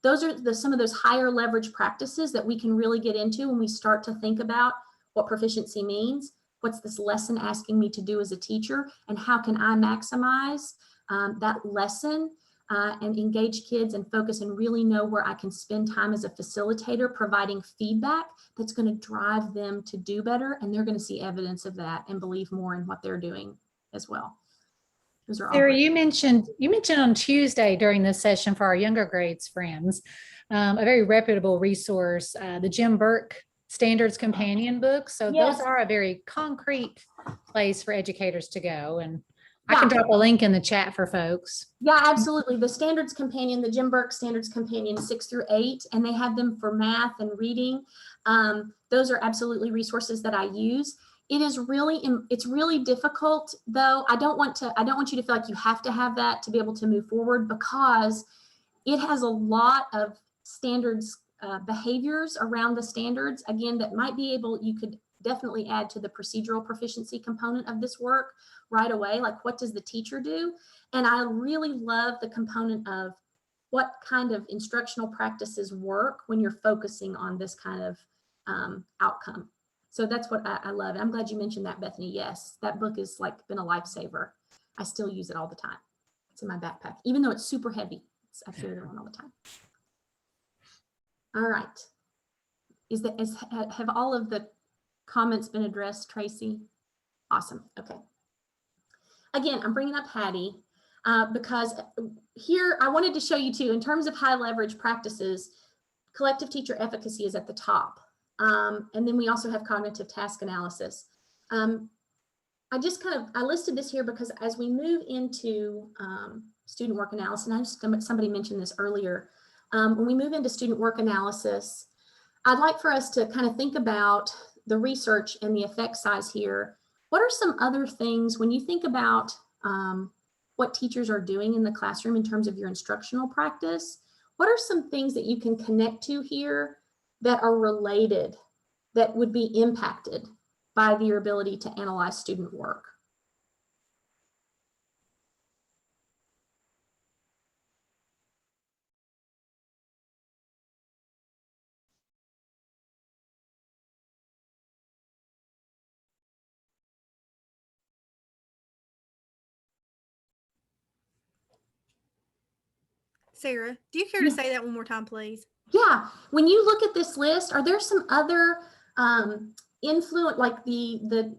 Those are some of those higher leverage practices that we can really get into when we start to think about what proficiency means. What's this lesson asking me to do as a teacher? And how can I maximize that lesson and engage kids and focus and really know where I can spend time as a facilitator providing feedback that's going to drive them to do better. And they're going to see evidence of that and believe more in what they're doing as well. Those are all Sarah, you mentioned on Tuesday during this session for our younger grades friends, a very reputable resource, the Jim Burke Standards Companion book. So yes, those are a very concrete place for educators to go. And I can drop a link in the chat for folks. Yeah, absolutely. The Standards Companion, the Jim Burke Standards Companion 6 through 8, and they have them for math and reading. Those are absolutely resources that I use. It's really difficult though. I don't want you to feel like you have to have that to be able to move forward, because it has a lot of standards behaviors around the standards, again, that might be able, you could definitely add to the procedural proficiency component of this work right away. Like, what does the teacher do? And I really love the component of what kind of instructional practices work when you're focusing on this kind of outcome. So that's what I love. I'm glad you mentioned that, Bethany. Yes, that book has like been a lifesaver. I still use it all the time. It's in my backpack, even though it's super heavy. I carry it around all the time. All right. Have all of the comments been addressed, Tracy? Awesome. Okay. Again, I'm bringing up Hattie because here I wanted to show you too, in terms of high leverage practices, collective teacher efficacy is at the top. And then we also have cognitive task analysis. I listed this here because as we move into student work analysis, and somebody mentioned this earlier, when we move into student work analysis, I'd like for us to kind of think about the research and the effect size here. What are some other things when you think about what teachers are doing in the classroom in terms of your instructional practice? What are some things that you can connect to here that are related, that would be impacted by your ability to analyze student work? Sarah, do you care to say that one more time, please? Yeah, when you look at this list, are there some other influence, like the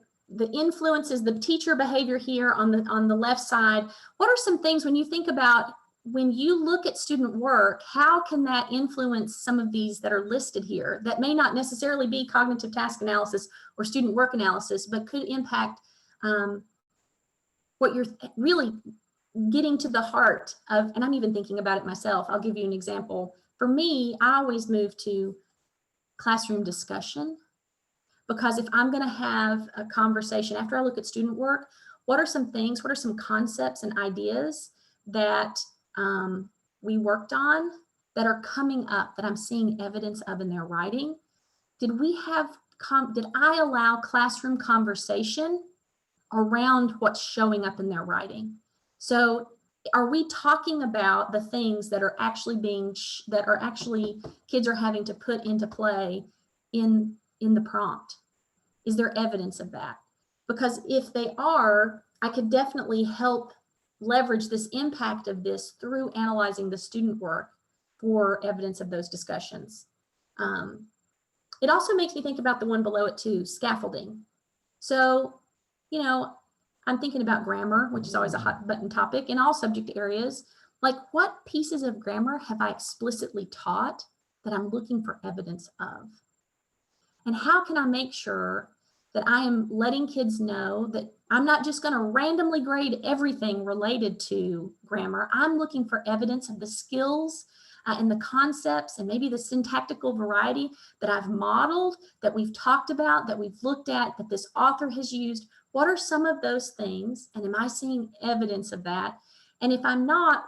influences, the teacher behavior here on the left side? What are some things when you think about, when you look at student work, how can that influence some of these that are listed here that may not necessarily be cognitive task analysis or student work analysis, but could impact what you're really getting to the heart of? And I'm even thinking about it myself. I'll give you an example. For me, I always move to classroom discussion, because if I'm going to have a conversation after I look at student work, what are some things, what are some concepts and ideas that we worked on that are coming up that I'm seeing evidence of in their writing? Did I allow classroom conversation around what's showing up in their writing? So are we talking about the things that are actually kids are having to put into play in the prompt? Is there evidence of that? Because if they are, I could definitely help leverage this impact of this through analyzing the student work for evidence of those discussions. It also makes me think about the one below it too, scaffolding. So, you know, I'm thinking about grammar, which is always a hot button topic in all subject areas. Like, what pieces of grammar have I explicitly taught that I'm looking for evidence of? And how can I make sure that I am letting kids know that I'm not just going to randomly grade everything related to grammar. I'm looking for evidence of the skills and the concepts and maybe the syntactical variety that I've modeled, that we've talked about, that we've looked at, that this author has used. What are some of those things? And am I seeing evidence of that? And if I'm not,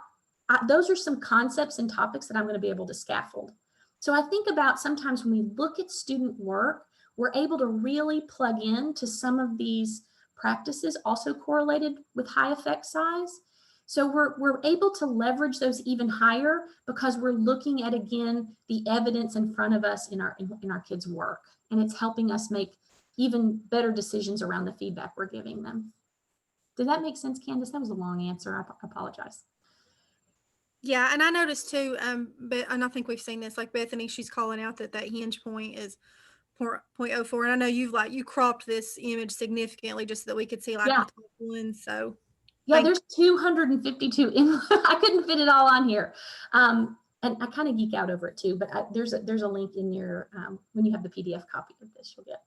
those are some concepts and topics that I'm going to be able to scaffold. So I think about sometimes when we look at student work, we're able to really plug in to some of these practices also correlated with high effect size. So we're able to leverage those even higher because we're looking at, again, the evidence in front of us in our kids' work. And it's helping us make even better decisions around the feedback we're giving them. Did that make sense, Candace? That was a long answer. I apologize. Yeah, and I noticed too, and I think we've seen this, like Bethany, she's calling out that hinge point is 0.04. And I know you cropped this image significantly just so that we could see like the top one. So yeah, there's 252. I couldn't fit it all on here. And I kind of geek out over it too, but there's a link in your, when you have the PDF copy of this, you'll get.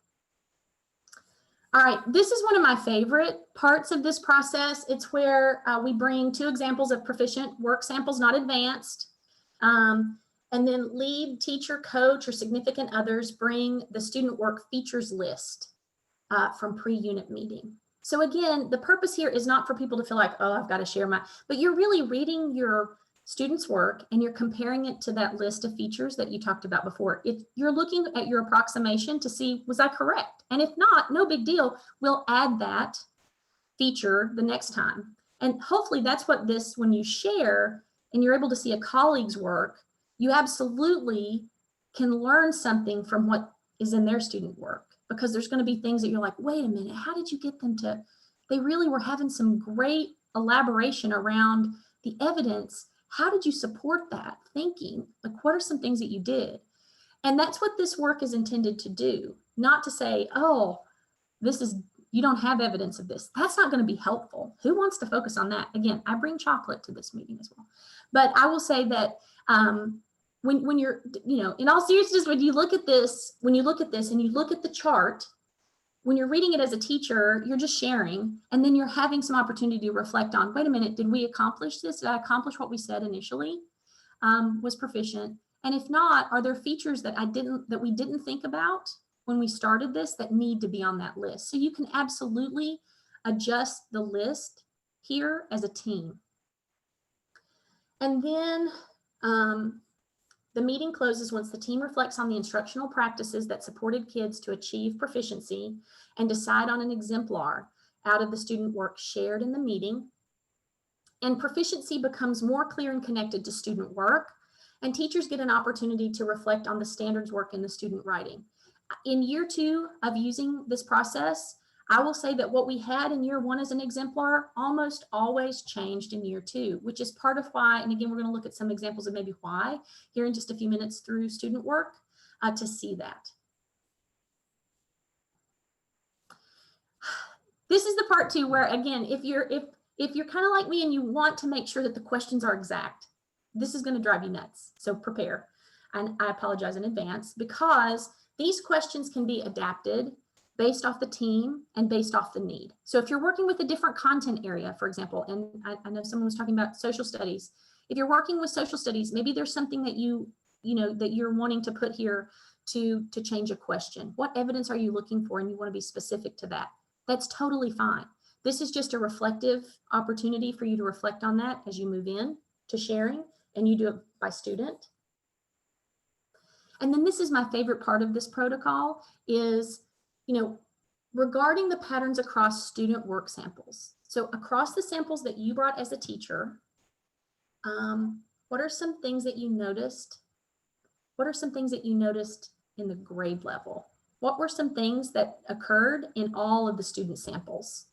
All right, this is one of my favorite parts of this process. It's where we bring 2 examples of proficient work samples, not advanced. And then lead, teacher, coach, or significant others bring the student work features list from pre-unit meeting. So again, the purpose here is not for people to feel like, oh, I've got to share but you're really reading your students' work and you're comparing it to that list of features that you talked about before, you're looking at your approximation to see, was I correct? And if not, no big deal. We'll add that feature the next time. And hopefully that's what this, when you share and you're able to see a colleague's work, you absolutely can learn something from what is in their student work, because there's going to be things that you're like, wait a minute, how did you get them to, they really were having some great elaboration around the evidence. How did you support that thinking? Like, what are some things that you did? And that's what this work is intended to do. Not to say, oh, this is, you don't have evidence of this. That's not going to be helpful. Who wants to focus on that? Again, I bring chocolate to this meeting as well. But I will say that when you're, in all seriousness, when you look at this and you look at the chart, when you're reading it as a teacher, you're just sharing, and then you're having some opportunity to reflect on, wait a minute, did we accomplish this? Did I accomplish what we said initially? Was proficient? And if not, are there features that we didn't think about when we started this that need to be on that list? So you can absolutely adjust the list here as a team. And then the meeting closes once the team reflects on the instructional practices that supported kids to achieve proficiency and decide on an exemplar out of the student work shared in the meeting. And proficiency becomes more clear and connected to student work, and teachers get an opportunity to reflect on the standards work in the student writing. In year 2 of using this process, I will say that what we had in year 1 as an exemplar almost always changed in year 2, which is part of why, and again, we're going to look at some examples of maybe why here in just a few minutes through student work to see that. This is the part too where, again, if you're kind of like me and you want to make sure that the questions are exact, this is going to drive you nuts. So prepare. And I apologize in advance, because these questions can be adapted based off the team and based off the need. So if you're working with a different content area, for example, and I know someone was talking about social studies. If you're working with social studies, maybe there's something that that you're wanting to put here to change a question. What evidence are you looking for? And you want to be specific to that. That's totally fine. This is just a reflective opportunity for you to reflect on that as you move in to sharing, and you do it by student. And then this is my favorite part of this protocol is, regarding the patterns across student work samples. So across the samples that you brought as a teacher, what are some things that you noticed? What are some things that you noticed in the grade level? What were some things that occurred in all of the student samples?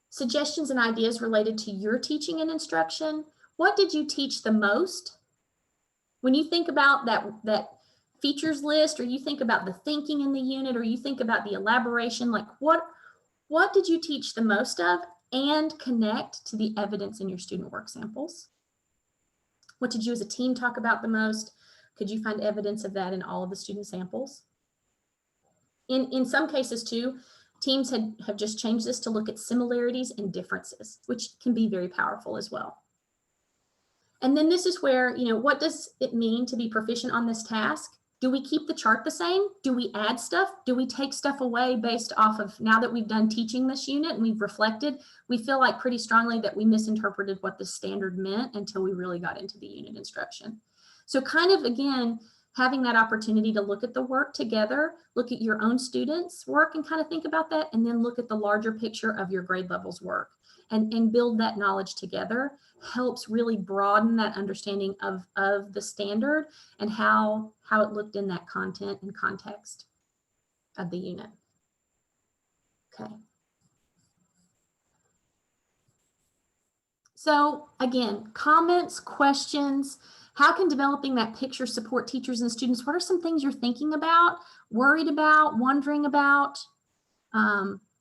Suggestions and ideas related to your teaching and instruction. What did you teach the most? When you think about that features list, or you think about the thinking in the unit, or you think about the elaboration, like what did you teach the most of, and connect to the evidence in your student work samples? What did you as a team talk about the most? Could you find evidence of that in all of the student samples? In some cases too, teams have just changed this to look at similarities and differences, which can be very powerful as well. And then this is where, what does it mean to be proficient on this task? Do we keep the chart the same? Do we add stuff? Do we take stuff away based off of, now that we've done teaching this unit and we've reflected, we feel like pretty strongly that we misinterpreted what the standard meant until we really got into the unit instruction. So kind of, again, having that opportunity to look at the work together, look at your own students' work and kind of think about that, and then look at the larger picture of your grade levels work and build that knowledge together helps really broaden that understanding of the standard and how it looked in that content and context of the unit. Okay. So again, comments, questions. How can developing that picture support teachers and students? What are some things you're thinking about, worried about, wondering about,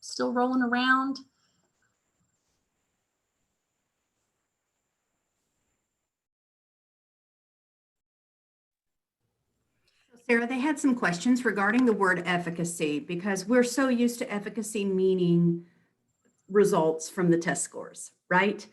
still rolling around? Sarah, they had some questions regarding the word efficacy, because we're so used to efficacy meaning results from the test scores, right?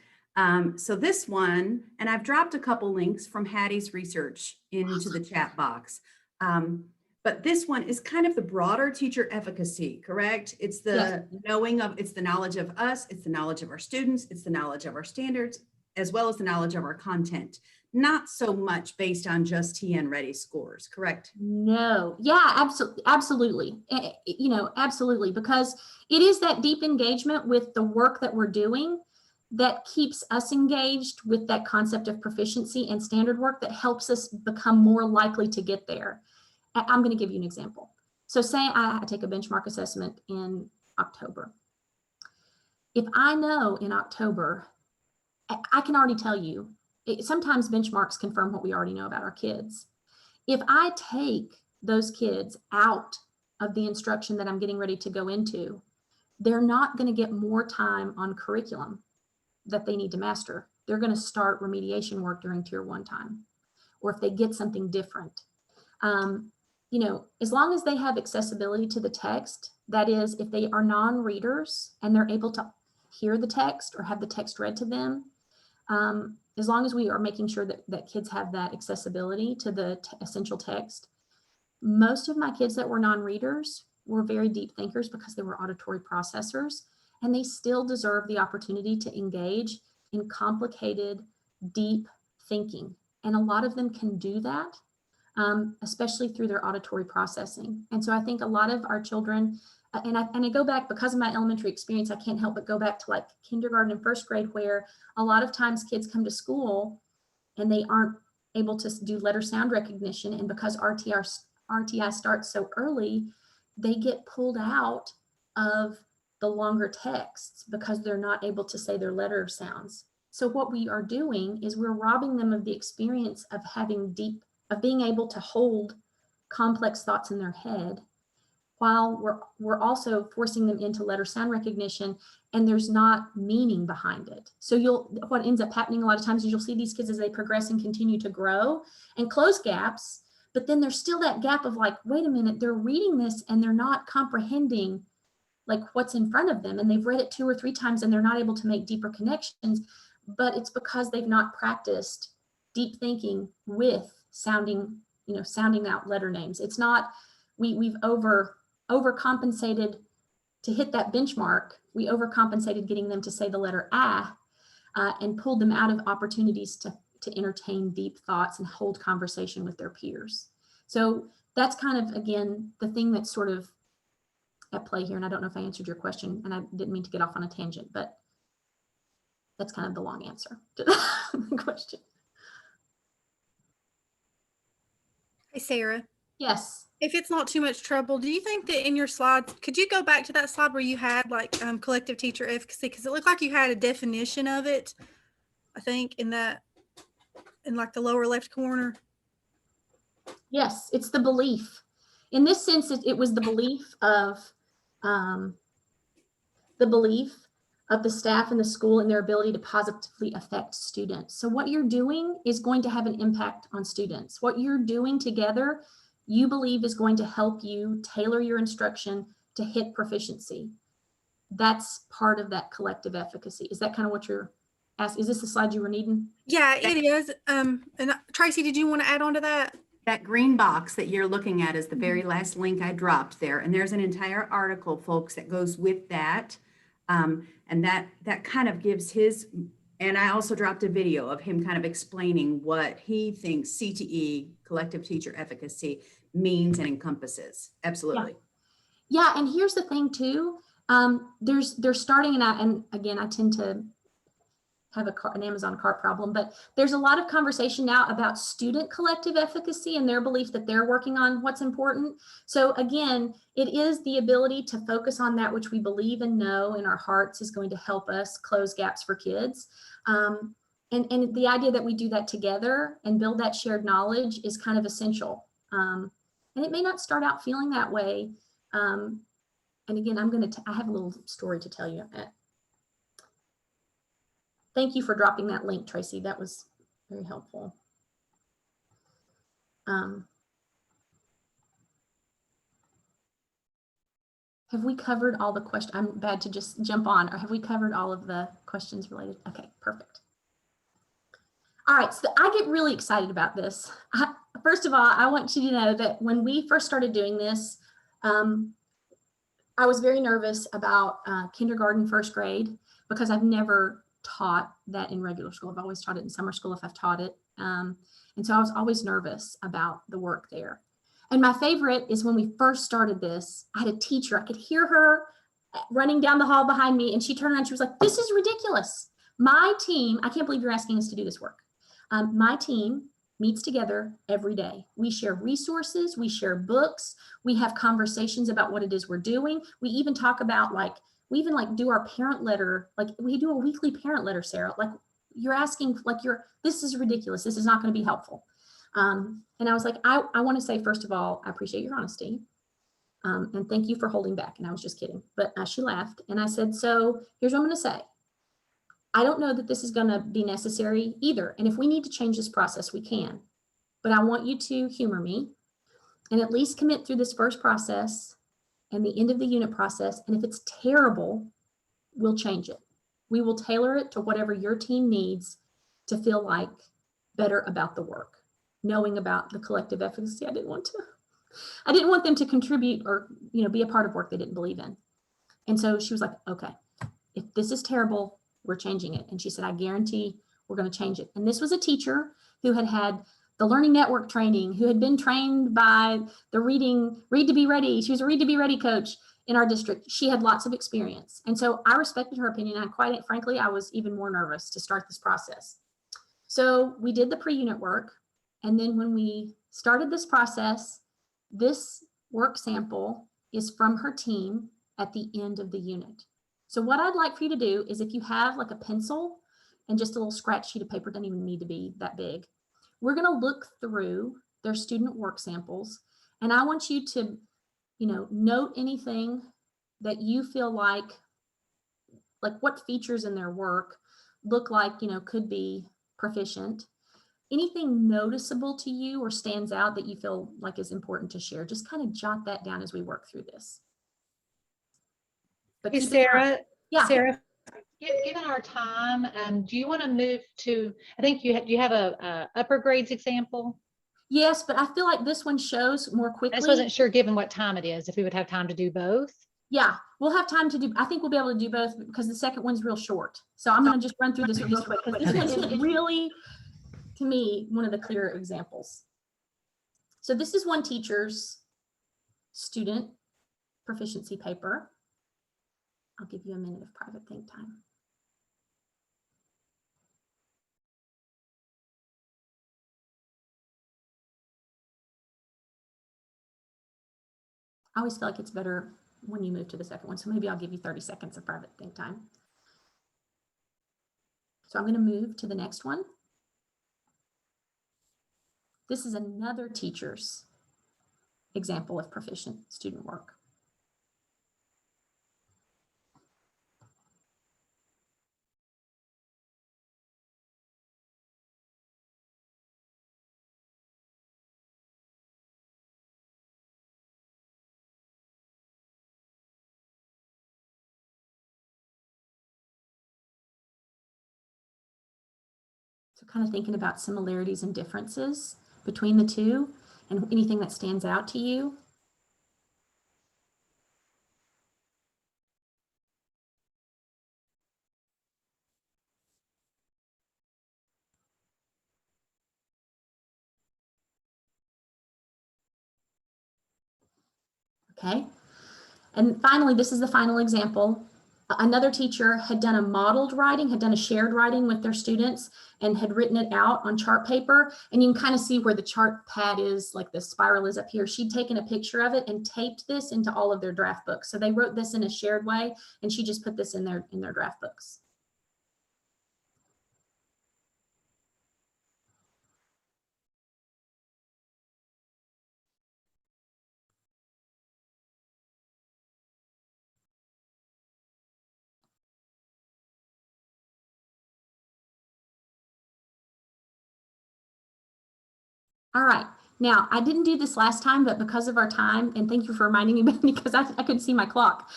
So this one, and I've dropped a couple links from Hattie's research into the chat box. But this one is kind of the broader teacher efficacy, correct? It's the knowing of, it's the knowledge of us, it's the knowledge of our students, it's the knowledge of our standards, as well as the knowledge of our content, not so much based on just TN Ready scores, correct? No, yeah, absolutely, absolutely. You know, absolutely, because it is that deep engagement with the work that we're doing that keeps us engaged with that concept of proficiency and standard work that helps us become more likely to get there. I'm going to give you an example. So say I take a benchmark assessment in October. If I know in October, I can already tell you, sometimes benchmarks confirm what we already know about our kids. If I take those kids out of the instruction that I'm getting ready to go into, they're not going to get more time on curriculum that they need to master. They're going to start remediation work during Tier 1 time, or if they get something different. You know, as long as they have accessibility to the text, that is, if they are non-readers and they're able to hear the text or have the text read to them, as long as we are making sure that kids have that accessibility to the essential text. Most of my kids that were non-readers were very deep thinkers because they were auditory processors, and they still deserve the opportunity to engage in complicated, deep thinking. And a lot of them can do that, especially through their auditory processing. And so I think a lot of our children, and I go back, because of my elementary experience, I can't help but go back to like kindergarten and first grade, where a lot of times kids come to school and they aren't able to do letter sound recognition. And because RTI starts so early, they get pulled out of the longer texts because they're not able to say their letter sounds. So what we are doing is we're robbing them of the experience of being able to hold complex thoughts in their head, while we're also forcing them into letter sound recognition, and there's not meaning behind it. So what ends up happening a lot of times is you'll see these kids as they progress and continue to grow and close gaps, but then there's still that gap of like, wait a minute, they're reading this and they're not comprehending like what's in front of them, and they've read it 2 or 3 times and they're not able to make deeper connections, but it's because they've not practiced deep thinking with sounding out letter names. It's not, we've overcompensated to hit that benchmark. We overcompensated getting them to say the letter and pulled them out of opportunities to entertain deep thoughts and hold conversation with their peers. So that's kind of, again, the thing that's sort of at play here. And I don't know if I answered your question, and I didn't mean to get off on a tangent, but that's kind of the long answer to the question. Hey, Sarah. Yes. If it's not too much trouble, do you think that in your slides, could you go back to that slide where you had like collective teacher efficacy? Because it looked like you had a definition of it, I think, in like the lower left corner. Yes, it's the belief. In this sense, it was the belief of the staff in the school and their ability to positively affect students. So what you're doing is going to have an impact on students. What you're doing together, you believe, is going to help you tailor your instruction to hit proficiency. That's part of that collective efficacy. Is that kind of what you're asking? Is this the slide you were needing? Yeah, it is. And Tracy, did you want to add on to that? That green box that you're looking at is the very last link I dropped there. And there's an entire article, folks, that goes with that. And that kind of gives his, and I also dropped a video of him kind of explaining what he thinks CTE, collective teacher efficacy, means and encompasses. Absolutely. Yeah, and here's the thing too. They're starting, and again, I tend to have an Amazon cart problem, but there's a lot of conversation now about student collective efficacy and their belief that they're working on what's important. So again, it is the ability to focus on that which we believe and know in our hearts is going to help us close gaps for kids. And the idea that we do that together and build that shared knowledge is kind of essential. And it may not start out feeling that way. And again, I have a little story to tell you. Thank you for dropping that link, Tracy. That was very helpful. Have we covered all the questions? I'm bad to just jump on, or have we covered all of the questions related? Okay, perfect. All right, so I get really excited about this. First of all, I want you to know that when we first started doing this, I was very nervous about kindergarten, first grade, because I've never taught that in regular school. I've always taught it in summer school if I've taught it. And so I was always nervous about the work there. And my favorite is when we first started this, I had a teacher, I could hear her running down the hall behind me, and she turned around, she was like, "This is ridiculous. My team, I can't believe you're asking us to do this work. My team meets together every day. We share resources, we share books, we have conversations about what it is we're doing. We even talk about we even do our parent letter, we do a weekly parent letter, Sarah. Like you're asking, this is ridiculous. This is not going to be helpful." And I was like, I want to say, first of all, I appreciate your honesty. And thank you for holding back. And I was just kidding. But she laughed. And I said, so here's what I'm going to say. I don't know that this is going to be necessary either. And if we need to change this process, we can. But I want you to humor me and at least commit through this first process and the end of the unit process. And if it's terrible, we'll change it. We will tailor it to whatever your team needs to feel like better about the work. Knowing about the collective efficacy, I didn't want them to contribute or be a part of work they didn't believe in. And so she was like, okay, if this is terrible, we're changing it. And she said, I guarantee we're going to change it. And this was a teacher who had the learning network training, who had been trained by the Read to Be Ready. She was a Read to Be Ready coach in our district. She had lots of experience. And so I respected her opinion. And quite frankly, I was even more nervous to start this process. So we did the pre-unit work. And then when we started this process, this work sample is from her team at the end of the unit. So what I'd like for you to do is if you have a pencil and just a little scratch sheet of paper, doesn't even need to be that big. We're going to look through their student work samples. And I want you to, note anything that you feel like what features in their work look like, could be proficient. Anything noticeable to you or stands out that you feel like is important to share, just kind of jot that down as we work through this. But Hey, keep in mind- Sarah. Yeah. Sarah, given our time, do you want to move to, I think you have a upper grades example? Yes, but I feel like this one shows more quickly. I just wasn't sure given what time it is, if we would have time to do both. Yeah, we'll have time to do, I think we'll be able to do both because the second one's real short. So I'm going to just run through this real quick because this one is really, to me, one of the clear examples. So this is one teacher's student proficiency paper. I'll give you a minute of private think time. I always feel like it's better when you move to the second one. So maybe I'll give you 30 seconds of private think time. So I'm going to move to the next one. This is another teacher's example of proficient student work. So kind of thinking about similarities and differences between the two and anything that stands out to you. Okay. And finally, this is the final example. Another teacher had done a modeled writing, had done a shared writing with their students and had written it out on chart paper. And you can kind of see where the chart pad is, like the spiral is up here. She'd taken a picture of it and taped this into all of their draft books. So they wrote this in a shared way and she just put this in their draft books. All right, now I didn't do this last time, but because of our time, and thank you for reminding me, Bethany, because I couldn't see my clock.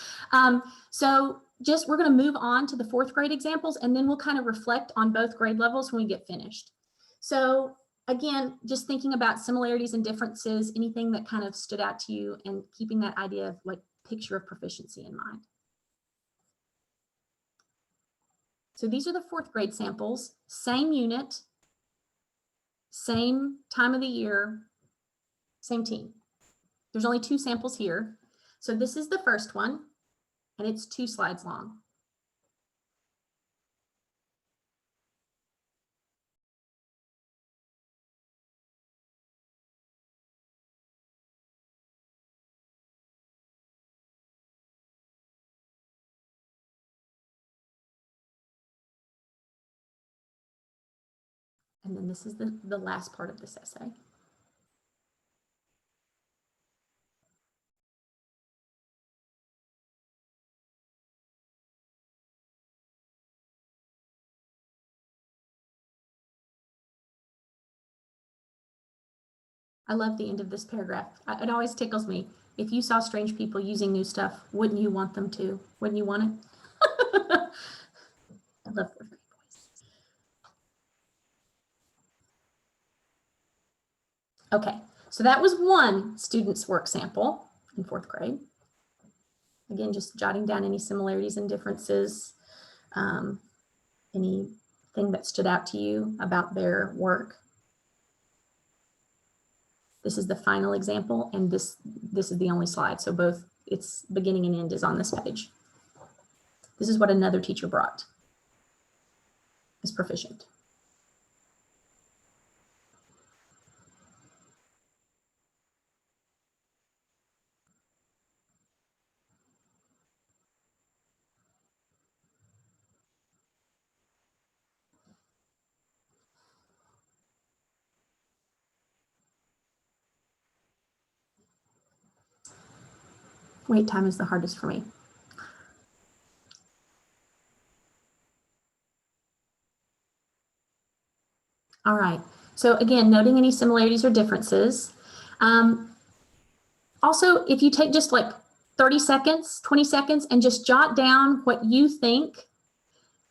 So we're gonna move on to the fourth grade examples, and then we'll kind of reflect on both grade levels when we get finished. So again, just thinking about similarities and differences, anything that kind of stood out to you and keeping that idea of picture of proficiency in mind. So these are the 4th grade samples, same unit, same time of the year, same team. There's only 2 samples here. So this is the first one, and it's 2 slides long. And then this is the last part of this essay. I love the end of this paragraph. It always tickles me. If you saw strange people using new stuff, wouldn't you want them to? Wouldn't you want it? I love 4th grade boys. Okay, so that was one student's work sample in 4th grade. Again, just jotting down any similarities and differences, anything that stood out to you about their work. This is the final example, and this is the only slide. So both its beginning and end is on this page. This is what another teacher brought as proficient. Wait time is the hardest for me. All right, so again, noting any similarities or differences. Also, if you take just like 30 seconds, 20 seconds, and just jot down what you think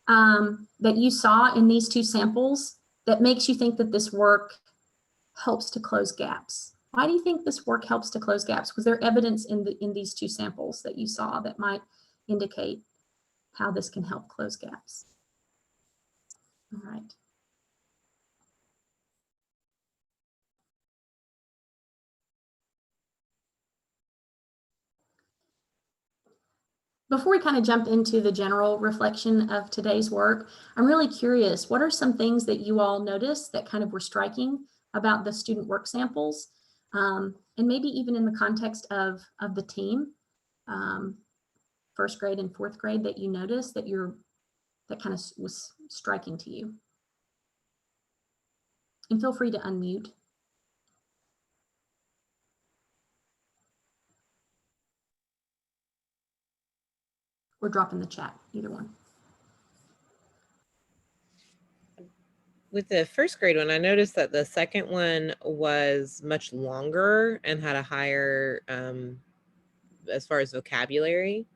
that you saw in these 2 samples that makes you think that this work helps to close gaps. Why do you think this work helps to close gaps? Was there evidence in these 2 samples that you saw that might indicate how this can help close gaps? All right. Before we kind of jump into the general reflection of today's work, I'm really curious, what are some things that you all noticed that kind of were striking about the student work samples? And maybe even in the context of the team, 1st grade and 4th grade, that you noticed that kind of was striking to you. And feel free to unmute. Or drop in the chat, either one. With the 1st grade one, I noticed that the second one was much longer and had a higher, as far as vocabulary.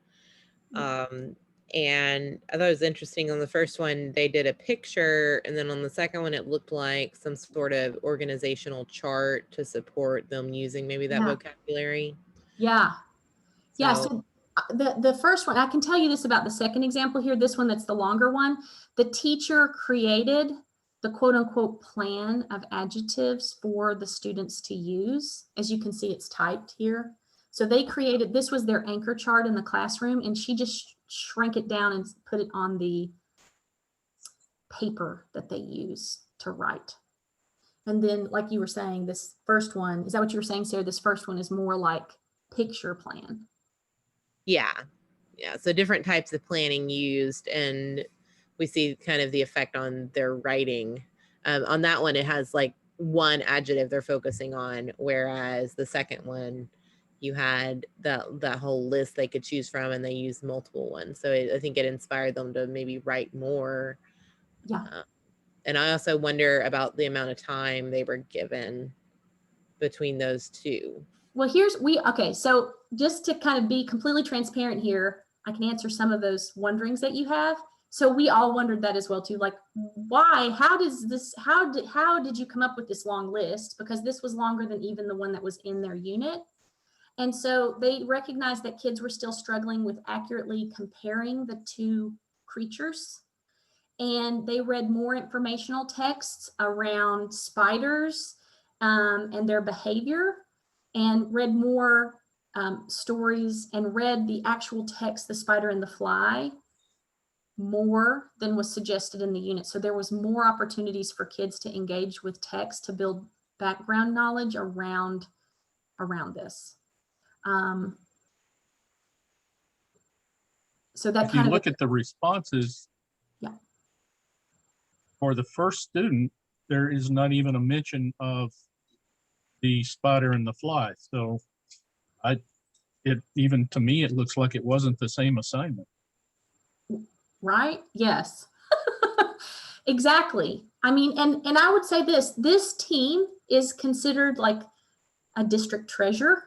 And I thought it was interesting on the first one, they did a picture, and then on the second one, it looked like some sort of organizational chart to support them using maybe that vocabulary. Yeah. Yeah. So So the first one, I can tell you this about the second example here, this one that's the longer one. The teacher created the quote unquote plan of adjectives for the students to use. As you can see, it's typed here. So they created, this was their anchor chart in the classroom, and she just shrank it down and put it on the paper that they use to write. And then, like you were saying, this first one, is that what you were saying, Sarah? This first one is more like picture plan. yeah. So different types of planning used, and we see kind of the effect on their writing. On that one, it has like one adjective they're focusing on, whereas the second one, you had that whole list they could choose from, and they used multiple ones. So I think it inspired them to maybe write more. Yeah. And I also wonder about the amount of time they were given between those 2. Well, okay, so just to kind of be completely transparent here, I can answer some of those wonderings that you have. So we all wondered that as well too, like why, how did you come up with this long list? Because this was longer than even the one that was in their unit. And so they recognized that kids were still struggling with accurately comparing the 2 creatures. and they read more informational texts around spiders and their behavior, and read more stories, and read the actual text, The Spider and the Fly, more than was suggested in the unit. So there was more opportunities for kids to engage with text to build background knowledge around this. So that If you kind of look at the responses, Yeah. for the first student, there is not even a mention of the spider and the fly. So even to me, it looks like it wasn't the same assignment. Right? Yes. Exactly. I mean, and I would say this team is considered like a district treasure.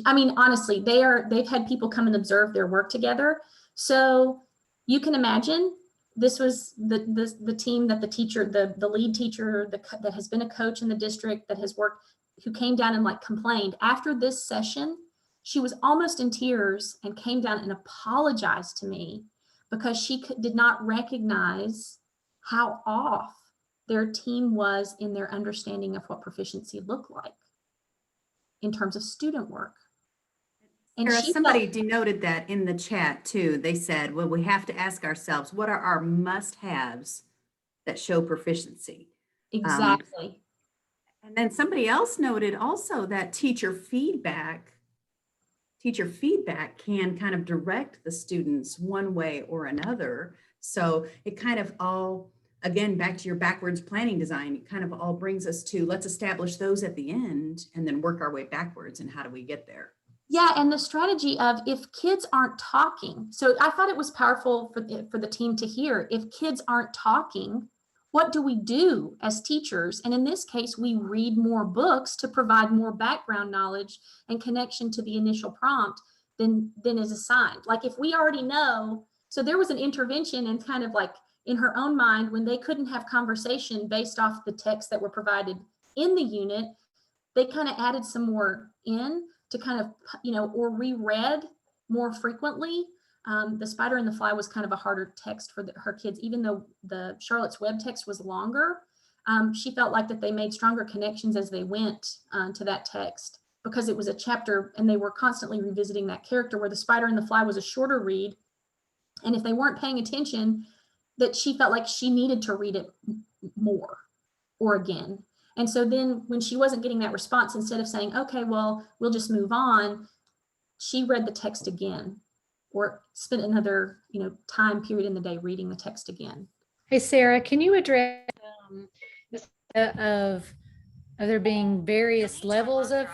I mean, honestly, they've had people come and observe their work together. So you can imagine this was the team that the teacher, the lead teacher that has been a coach in the district, that has worked, who came down and like complained after this session. She was almost in tears and came down and apologized to me because she did not recognize how off their team was in their understanding of what proficiency looked like in terms of student work. And Sarah, she somebody felt, denoted that in the chat too. They said, well, we have to ask ourselves, what are our must-haves that show proficiency? exactly. And then somebody else noted also that teacher feedback can kind of direct the students one way or another. So it kind of all, again, back to your backwards planning design, it kind of all brings us to, let's establish those at the end and then work our way backwards. And how do we get there? Yeah, and the strategy of if kids aren't talking. So I thought it was powerful for the team to hear, if kids aren't talking, what do we do as teachers? And in this case, we read more books to provide more background knowledge and connection to the initial prompt than is assigned. Like if we already know, so there was an intervention and kind of like in her own mind when they couldn't have conversation based off the texts that were provided in the unit, they kind of added some more in to kind of, or reread more frequently. The Spider and the Fly was kind of a harder text for her kids, even though the Charlotte's Web text was longer. She felt like that they made stronger connections as they went to that text because it was a chapter and they were constantly revisiting that character, where the Spider and the Fly was a shorter read. And if they weren't paying attention, that she felt like she needed to read it more or again. And so then when she wasn't getting that response, instead of saying, okay, well, we'll just move on, she read the text again or spent another, time period in the day reading the text again. Hey, Sarah, can you address this of there being various levels of,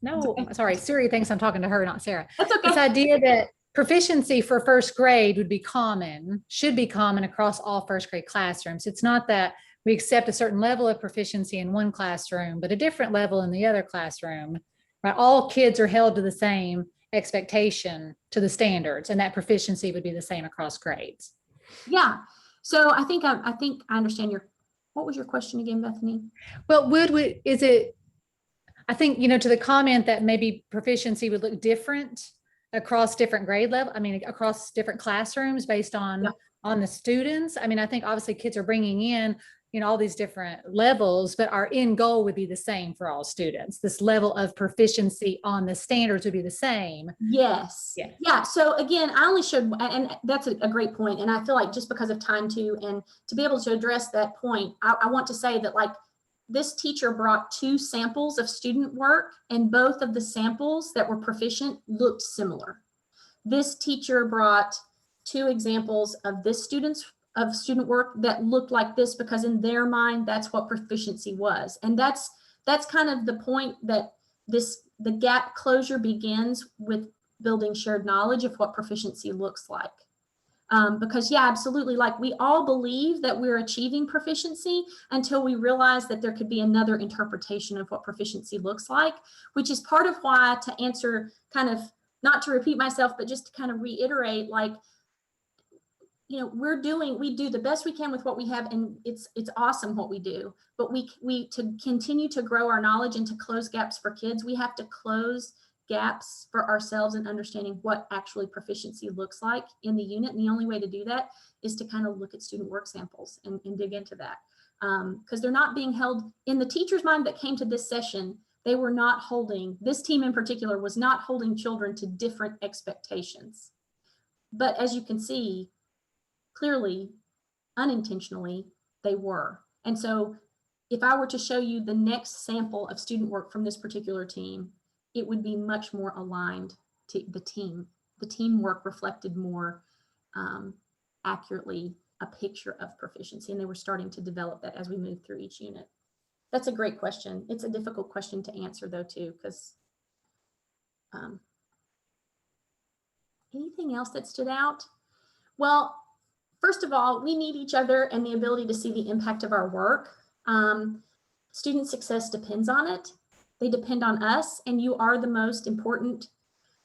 no, sorry, Siri thinks I'm talking to her, not Sarah. That's okay. This idea that proficiency for first grade would be common, should be common across all first grade classrooms. It's not that we accept a certain level of proficiency in one classroom, but a different level in the other classroom, right? All kids are held to the same expectation, to the standards, and that proficiency would be the same across grades. Yeah. So I think I understand what was your question again, Bethany? Well, I think, to the comment that maybe proficiency would look different across different grade level, across different classrooms based on the students. I think obviously kids are bringing in, all these different levels, but our end goal would be the same for all students. This level of proficiency on the standards would be the same. Yes. Yeah. Yeah. So again, I only showed, and that's a great point. And I feel like just because of time too, and to be able to address that point, I want to say that like this teacher brought 2 samples of student work, and both of the samples that were proficient looked similar. This teacher brought 2 examples of of student work that looked like this, because in their mind, that's what proficiency was. And that's kind of the point, that the gap closure begins with building shared knowledge of what proficiency looks like. Because yeah, absolutely. Like we all believe that we're achieving proficiency until we realize that there could be another interpretation of what proficiency looks like, which is part of why, to answer, kind of not to repeat myself, but just to kind of reiterate, like, we do the best we can with what we have, and it's awesome what we do, but we to continue to grow our knowledge and to close gaps for kids, we have to close gaps for ourselves in understanding what actually proficiency looks like in the unit. And the only way to do that is to kind of look at student work samples and dig into that. Because they're not being held in the teacher's mind that came to this session. They were not holding, this team in particular was not holding children to different expectations. But as you can see, clearly, unintentionally, they were. And so if I were to show you the next sample of student work from this particular team, it would be much more aligned to the team. The teamwork reflected more accurately a picture of proficiency, and they were starting to develop that as we moved through each unit. That's a great question. It's a difficult question to answer though too, because anything else that stood out? Well, first of all, we need each other and the ability to see the impact of our work. Student success depends on it. They depend on us, and you are the most important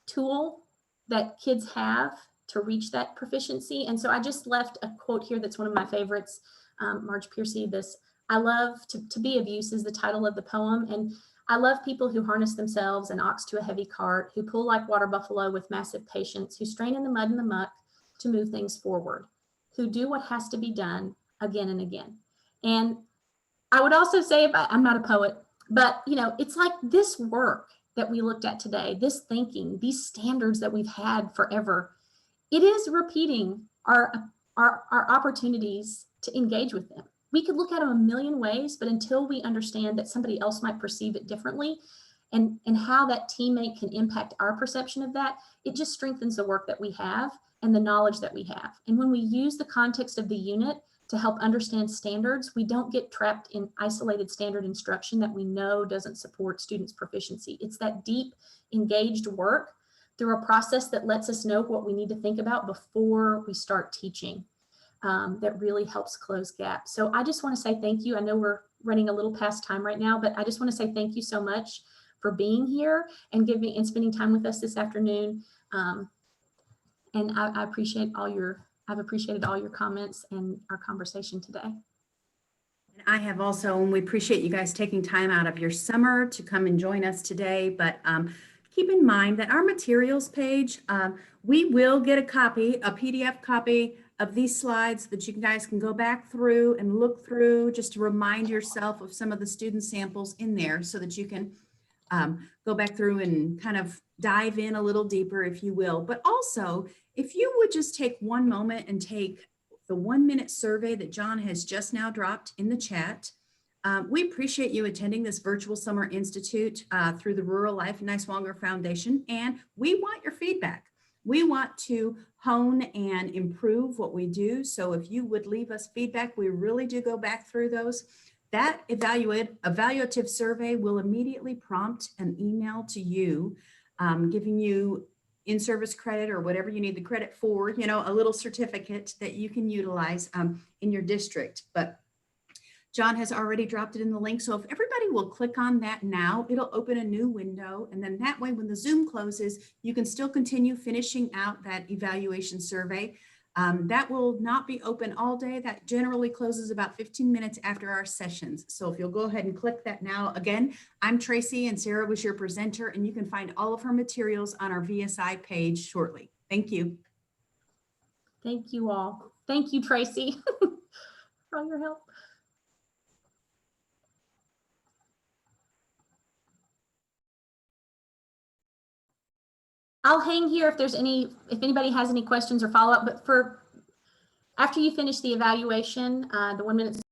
tool that kids have to reach that proficiency. And so I just left a quote here that's one of my favorites. Marge Piercy, this, I love to be of use is the title of the poem. And I love people who harness themselves an ox to a heavy cart, who pull like water buffalo with massive patience, who strain in the mud and the muck to move things forward, who do what has to be done again and again. And I would also say, if I'm not a poet, but you know, it's like this work that we looked at today, this thinking, these standards that we've had forever, it is repeating our opportunities to engage with them. We could look at them a million ways, but until we understand that somebody else might perceive it differently and how that teammate can impact our perception of that, it just strengthens the work that we have and the knowledge that we have. And when we use the context of the unit to help understand standards, we don't get trapped in isolated standard instruction that we know doesn't support students' proficiency. It's that deep, engaged work through a process that lets us know what we need to think about before we start teaching that really helps close gaps. So I just want to say thank you. I know we're running a little past time right now, but I just want to say thank you so much for being here and spending time with us this afternoon. And I appreciate I've appreciated all your comments and our conversation today. And I have also, and we appreciate you guys taking time out of your summer to come and join us today. But keep in mind that our materials page, we will get a PDF copy of these slides that you guys can go back through and look through just to remind yourself of some of the student samples in there so that you can go back through and kind of dive in a little deeper, if you will. But also, if you would just take one moment and take the 1-minute survey that John has just now dropped in the chat. We appreciate you attending this virtual summer institute through the Rural Life Niswonger Foundation, and we want your feedback. We want to hone and improve what we do. So if you would leave us feedback, we really do go back through those. That evaluative survey will immediately prompt an email to you, giving you in-service credit or whatever you need the credit for, you know, a little certificate that you can utilize in your district. But John has already dropped it in the link. So if everybody will click on that now, it'll open a new window. And then that way, when the Zoom closes, you can still continue finishing out that evaluation survey. That will not be open all day. That generally closes about 15 minutes after our sessions. So if you'll go ahead and click that now. Again, I'm Tracy and Sarah was your presenter, and you can find all of her materials on our VSI page shortly. Thank you. Thank you all. Thank you, Tracy, for all your help. I'll hang here if anybody has any questions or follow up, but after you finish the evaluation, the 1-minute